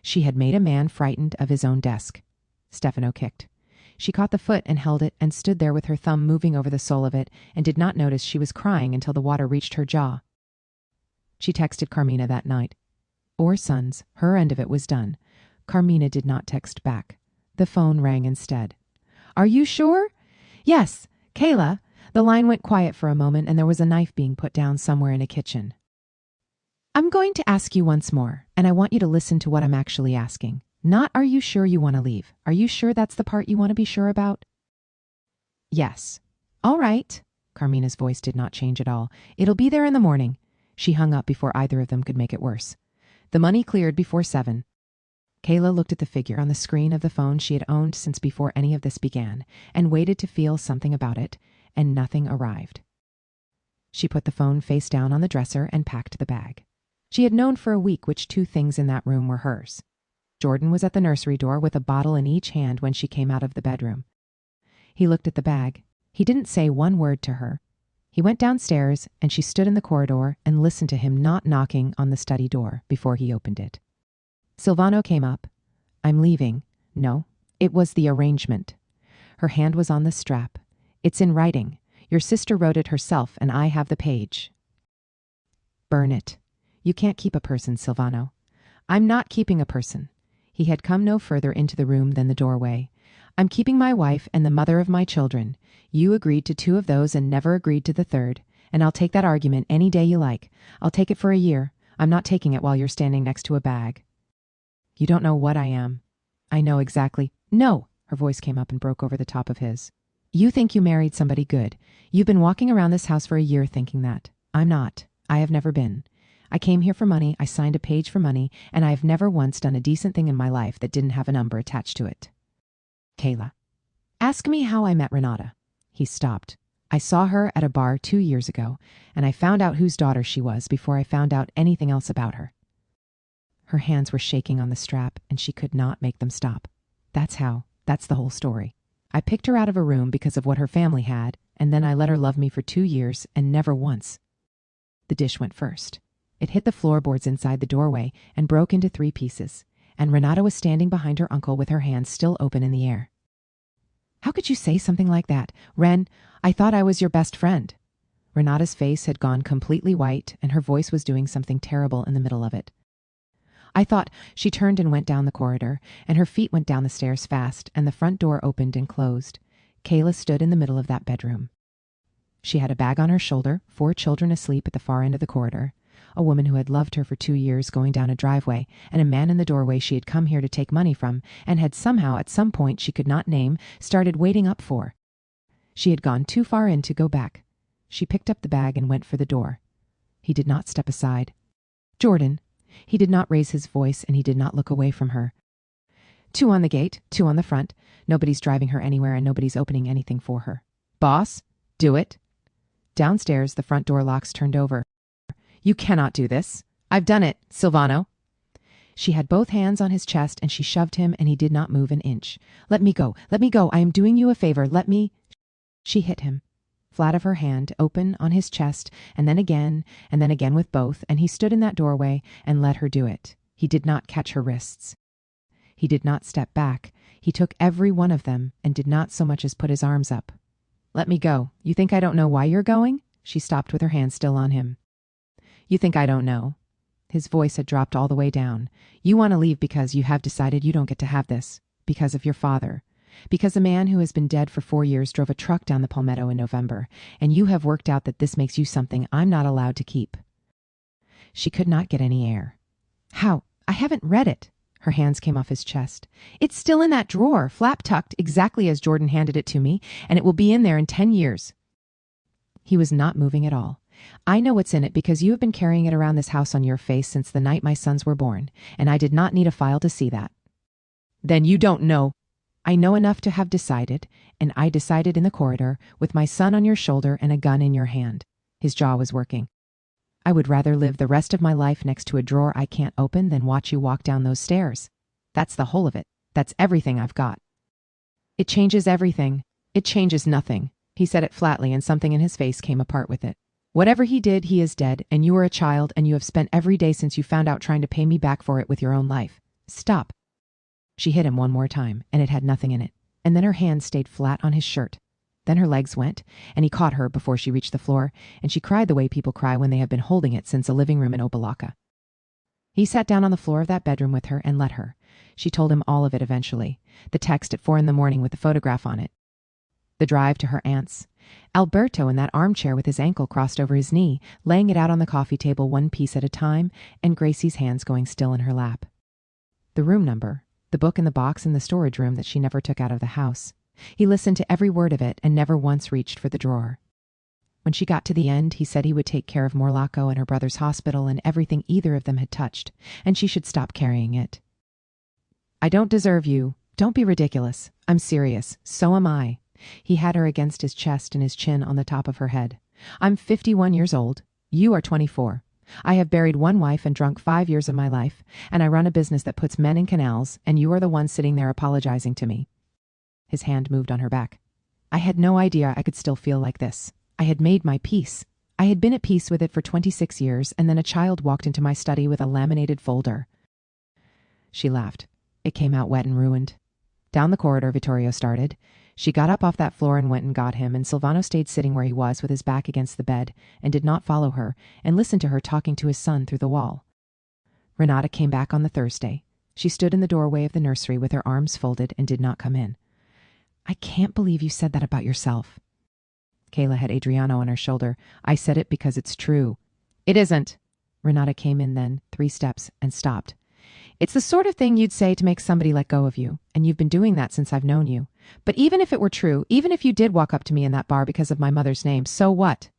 She had made a man frightened of his own desk. Stefano kicked. She caught the foot and held it and stood there with her thumb moving over the sole of it and did not notice she was crying until the water reached her jaw. She texted Carmina that night. Or Sons, her end of it was done. Carmina did not text back. The phone rang instead. "Are you sure?" "Yes. Kayla." The line went quiet for a moment and there was a knife being put down somewhere in a kitchen. "I'm going to ask you once more, and I want you to listen to what I'm actually asking. Not are you sure you want to leave? Are you sure that's the part you want to be sure about?" "Yes." "All right." Carmina's voice did not change at all. "It'll be there in the morning." She hung up before either of them could make it worse. The money cleared before 7. Kayla looked at the figure on the screen of the phone she had owned since before any of this began, and waited to feel something about it, and nothing arrived. She put the phone face down on the dresser and packed the bag. She had known for a week which 2 things in that room were hers. Jordan was at the nursery door with a bottle in each hand when she came out of the bedroom. He looked at the bag. He didn't say one word to her. He went downstairs, and she stood in the corridor and listened to him not knocking on the study door before he opened it. Silvano came up. "I'm leaving." "No, it was the arrangement." Her hand was on the strap. "It's in writing. Your sister wrote it herself, and I have the page." "Burn it. You can't keep a person, Silvano." "I'm not keeping a person." He had come no further into the room than the doorway. "I'm keeping my wife and the mother of my children. You agreed to 2 of those and never agreed to the 3rd, and I'll take that argument any day you like. I'll take it for a year. I'm not taking it while you're standing next to a bag." "You don't know what I am." "I know exactly." "No!" Her voice came up and broke over the top of his. "You think you married somebody good. You've been walking around this house for a year thinking that. I'm not. I have never been. I came here for money, I signed a page for money, and I have never once done a decent thing in my life that didn't have a number attached to it. Kayla. Ask me how I met Renata. He stopped. I saw her at a bar 2 years ago, and I found out whose daughter she was before I found out anything else about her. Her hands were shaking on the strap, and she could not make them stop. That's how. That's the whole story. I picked her out of a room because of what her family had, and then I let her love me for 2 years, and never once. The dish went first. It hit the floorboards inside the doorway and broke into 3 pieces, and Renata was standing behind her uncle with her hands still open in the air. How could you say something like that? Ren, I thought I was your best friend. Renata's face had gone completely white, and her voice was doing something terrible in the middle of it. I thought. She turned and went down the corridor, and her feet went down the stairs fast, and the front door opened and closed. Kayla stood in the middle of that bedroom. She had a bag on her shoulder, 4 children asleep at the far end of the corridor, a woman who had loved her for 2 years going down a driveway, and a man in the doorway she had come here to take money from, and had somehow, at some point she could not name, started waiting up for. She had gone too far in to go back. She picked up the bag and went for the door. He did not step aside. Jordan. He did not raise his voice, and he did not look away from her. 2 on the gate, 2 on the front. Nobody's driving her anywhere, and nobody's opening anything for her. Boss, do it. Downstairs, the front door locks turned over. You cannot do this. I've done it, Silvano. She had both hands on his chest, and she shoved him, and he did not move an inch. Let me go. Let me go. I am doing you a favor. Let me. She hit him. Flat of her hand, open on his chest, and then again with both, and he stood in that doorway and let her do it. He did not catch her wrists. He did not step back. He took every one of them and did not so much as put his arms up. Let me go. You think I don't know why you're going? She stopped with her hand still on him. You think I don't know? His voice had dropped all the way down. You want to leave because you have decided you don't get to have this. Because of your father. Because a man who has been dead for 4 years drove a truck down the Palmetto in November, and you have worked out that this makes you something I'm not allowed to keep. She could not get any air. How? I haven't read it. Her hands came off his chest. It's still in that drawer, flap-tucked, exactly as Jordan handed it to me, and it will be in there in 10 years. He was not moving at all. I know what's in it because you have been carrying it around this house on your face since the night my sons were born, and I did not need a file to see that. Then you don't know. I know enough to have decided, and I decided in the corridor, with my son on your shoulder and a gun in your hand. His jaw was working. I would rather live the rest of my life next to a drawer I can't open than watch you walk down those stairs. That's the whole of it. That's everything I've got. It changes everything. It changes nothing. He said it flatly, and something in his face came apart with it. Whatever he did, he is dead, and you are a child, and you have spent every day since you found out trying to pay me back for it with your own life. Stop. She hit him one more time, and it had nothing in it, and then her hand stayed flat on his shirt. Then her legs went, and he caught her before she reached the floor, and she cried the way people cry when they have been holding it since a living room in Opa-locka. He sat down on the floor of that bedroom with her and let her. She told him all of it eventually, the text at 4 a.m. with the photograph on it, the drive to her aunt's, Alberto in that armchair with his ankle crossed over his knee, laying it out on the coffee table 1 piece at a time, and Gracie's hands going still in her lap. The room number, the book in the box in the storage room that she never took out of the house. He listened to every word of it and never once reached for the drawer. When she got to the end, he said he would take care of Morlocco and her brother's hospital and everything either of them had touched, and she should stop carrying it. I don't deserve you. Don't be ridiculous. I'm serious. So am I. He had her against his chest and his chin on the top of her head. I'm 51 years old. You are 24. I have buried 1 wife and drunk 5 years of my life, and I run a business that puts men in canals, and you are the one sitting there apologizing to me. His hand moved on her back. I had no idea I could still feel like this. I had made my peace. I had been at peace with it for 26 years, and then a child walked into my study with a laminated folder. She laughed. It came out wet and ruined. Down the corridor Vittorio started. She got up off that floor and went and got him, and Silvano stayed sitting where he was with his back against the bed and did not follow her and listened to her talking to his son through the wall. Renata came back on the Thursday. She stood in the doorway of the nursery with her arms folded and did not come in. I can't believe you said that about yourself. Kayla had Adriano on her shoulder. I said it because it's true. It isn't. Renata came in then, 3 steps, and stopped. It's the sort of thing you'd say to make somebody let go of you, and you've been doing that since I've known you. But even if it were true, even if you did walk up to me in that bar because of my mother's name, so what?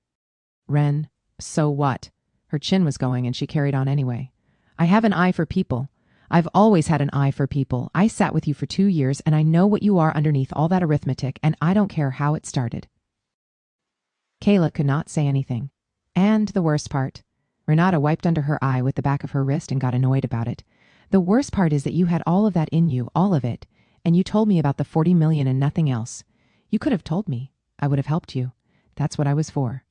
Ren, so what? Her chin was going and she carried on anyway. I have an eye for people. I've always had an eye for people. I sat with you for 2 years and I know what you are underneath all that arithmetic, and I don't care how it started. Kayla could not say anything. And the worst part, Renata wiped under her eye with the back of her wrist and got annoyed about it. The worst part is that you had all of that in you, all of it, and you told me about the 40 million and nothing else. You could have told me. I would have helped you. That's what I was for.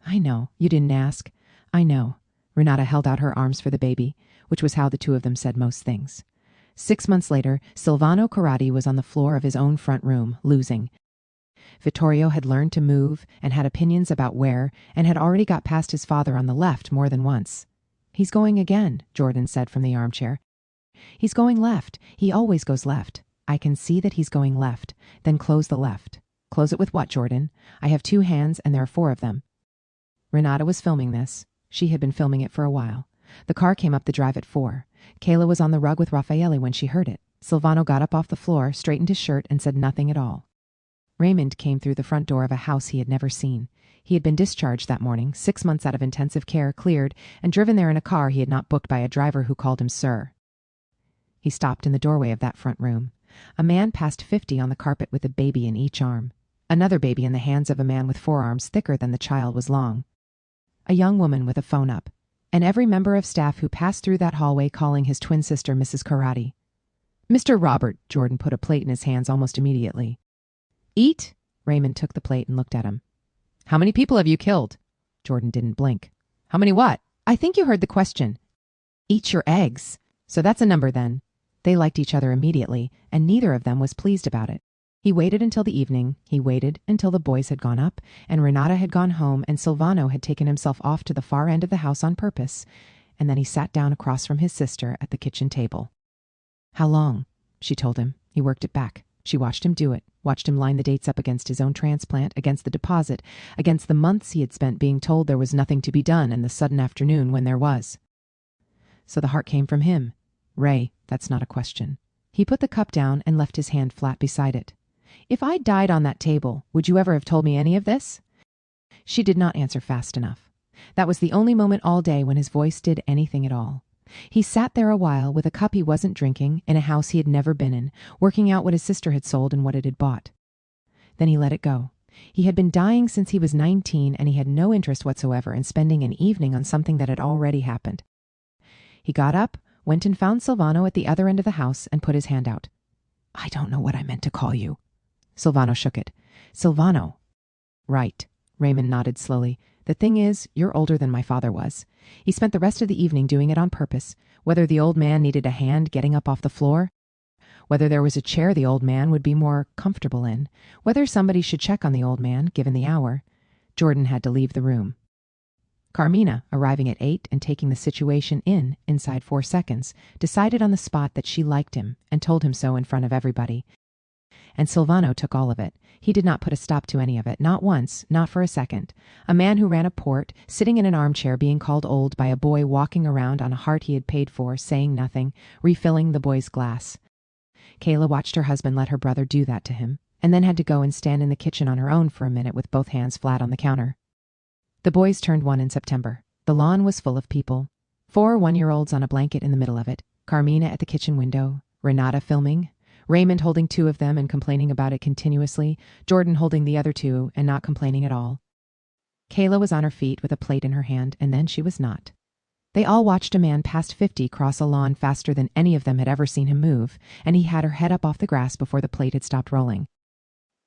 I know. You didn't ask. I know. Renata held out her arms for the baby, which was how the two of them said most things. 6 months later, Silvano Corradi was on the floor of his own front room, losing. Vittorio had learned to move and had opinions about where, and had already got past his father on the left more than once. He's going again, Jordan said from the armchair. He's going left. He always goes left. I can see that he's going left. Then close the left. Close it with what, Jordan? I have 2 hands and there are 4 of them. Renata was filming this. She had been filming it for a while. The car came up the drive at 4. Kayla was on the rug with Raffaele when she heard it. Silvano got up off the floor, straightened his shirt, and said nothing at all. Raymond came through the front door of a house he had never seen. He had been discharged that morning, 6 months out of intensive care, cleared, and driven there in a car he had not booked by a driver who called him sir. He stopped in the doorway of that front room. A man past 50 on the carpet with a baby in each arm. Another baby in the hands of a man with forearms thicker than the child was long. A young woman with a phone up. And every member of staff who passed through that hallway calling his twin sister Mrs. Corradi. Mr. Robert, Jordan put a plate in his hands almost immediately. Eat? Raymond took the plate and looked at him. How many people have you killed? Jordan didn't blink. How many what? I think you heard the question. Eat your eggs. So that's a number then. They liked each other immediately, and neither of them was pleased about it. He waited until the evening. He waited until the boys had gone up, and Renata had gone home, and Silvano had taken himself off to the far end of the house on purpose, and then he sat down across from his sister at the kitchen table. How long? She told him. He worked it back. She watched him do it, watched him line the dates up against his own transplant, against the deposit, against the months he had spent being told there was nothing to be done, and the sudden afternoon when there was. So the heart came from him. Ray, that's not a question. He put the cup down and left his hand flat beside it. If I died on that table, would you ever have told me any of this? She did not answer fast enough. That was the only moment all day when his voice did anything at all. He sat there a while with a cup he wasn't drinking, in a house he had never been in, working out what his sister had sold and what it had bought. Then he let it go. He had been dying since he was 19, and he had no interest whatsoever in spending an evening on something that had already happened. He got up, went and found Silvano at the other end of the house, and put his hand out. I don't know what I meant to call you. Silvano shook it. Silvano. Right. Raymond nodded slowly. The thing is, you're older than my father was. He spent the rest of the evening doing it on purpose, whether the old man needed a hand getting up off the floor, whether there was a chair the old man would be more comfortable in, whether somebody should check on the old man, given the hour. Jordan had to leave the room. Carmina, arriving at 8 and taking the situation inside 4 seconds, decided on the spot that she liked him and told him so in front of everybody. And Silvano took all of it. He did not put a stop to any of it, not once, not for a second. A man who ran a port, sitting in an armchair being called old by a boy walking around on a heart he had paid for, saying nothing, refilling the boy's glass. Kayla watched her husband let her brother do that to him, and then had to go and stand in the kitchen on her own for a minute with both hands flat on the counter. The boys turned 1 in September. The lawn was full of people. 4 one-year-olds on a blanket in the middle of it, Carmina at the kitchen window, Renata filming, Raymond holding 2 of them and complaining about it continuously, Jordan holding the other 2 and not complaining at all. Kayla was on her feet with a plate in her hand, and then she was not. They all watched a man past 50 cross a lawn faster than any of them had ever seen him move, and he had her head up off the grass before the plate had stopped rolling.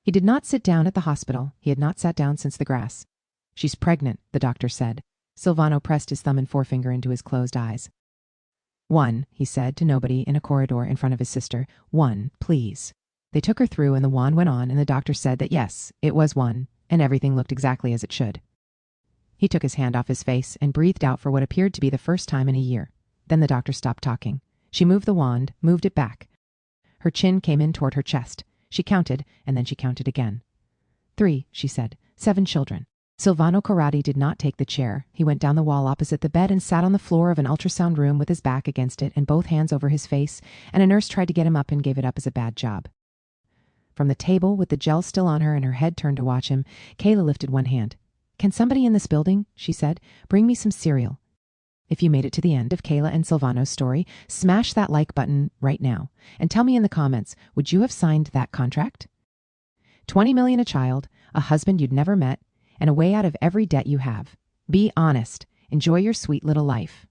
He did not sit down at the hospital. He had not sat down since the grass. She's pregnant, the doctor said. Silvano pressed his thumb and forefinger into his closed eyes. 1, he said to nobody in a corridor in front of his sister. 1, please. They took her through and the wand went on, and the doctor said that yes, it was 1, and everything looked exactly as it should. He took his hand off his face and breathed out for what appeared to be the first time in a year. Then the doctor stopped talking. She moved the wand, moved it back. Her chin came in toward her chest. She counted, and then she counted again. 3, she said. 7 children. Silvano Corradi did not take the chair. He went down the wall opposite the bed and sat on the floor of an ultrasound room with his back against it and both hands over his face, and a nurse tried to get him up and gave it up as a bad job. From the table, with the gel still on her and her head turned to watch him, Kayla lifted one hand. Can somebody in this building, she said, bring me some cereal? If you made it to the end of Kayla and Silvano's story, smash that like button right now and tell me in the comments, would you have signed that contract? 20 million a child, a husband you'd never met, and a way out of every debt you have. Be honest. Enjoy your sweet little life.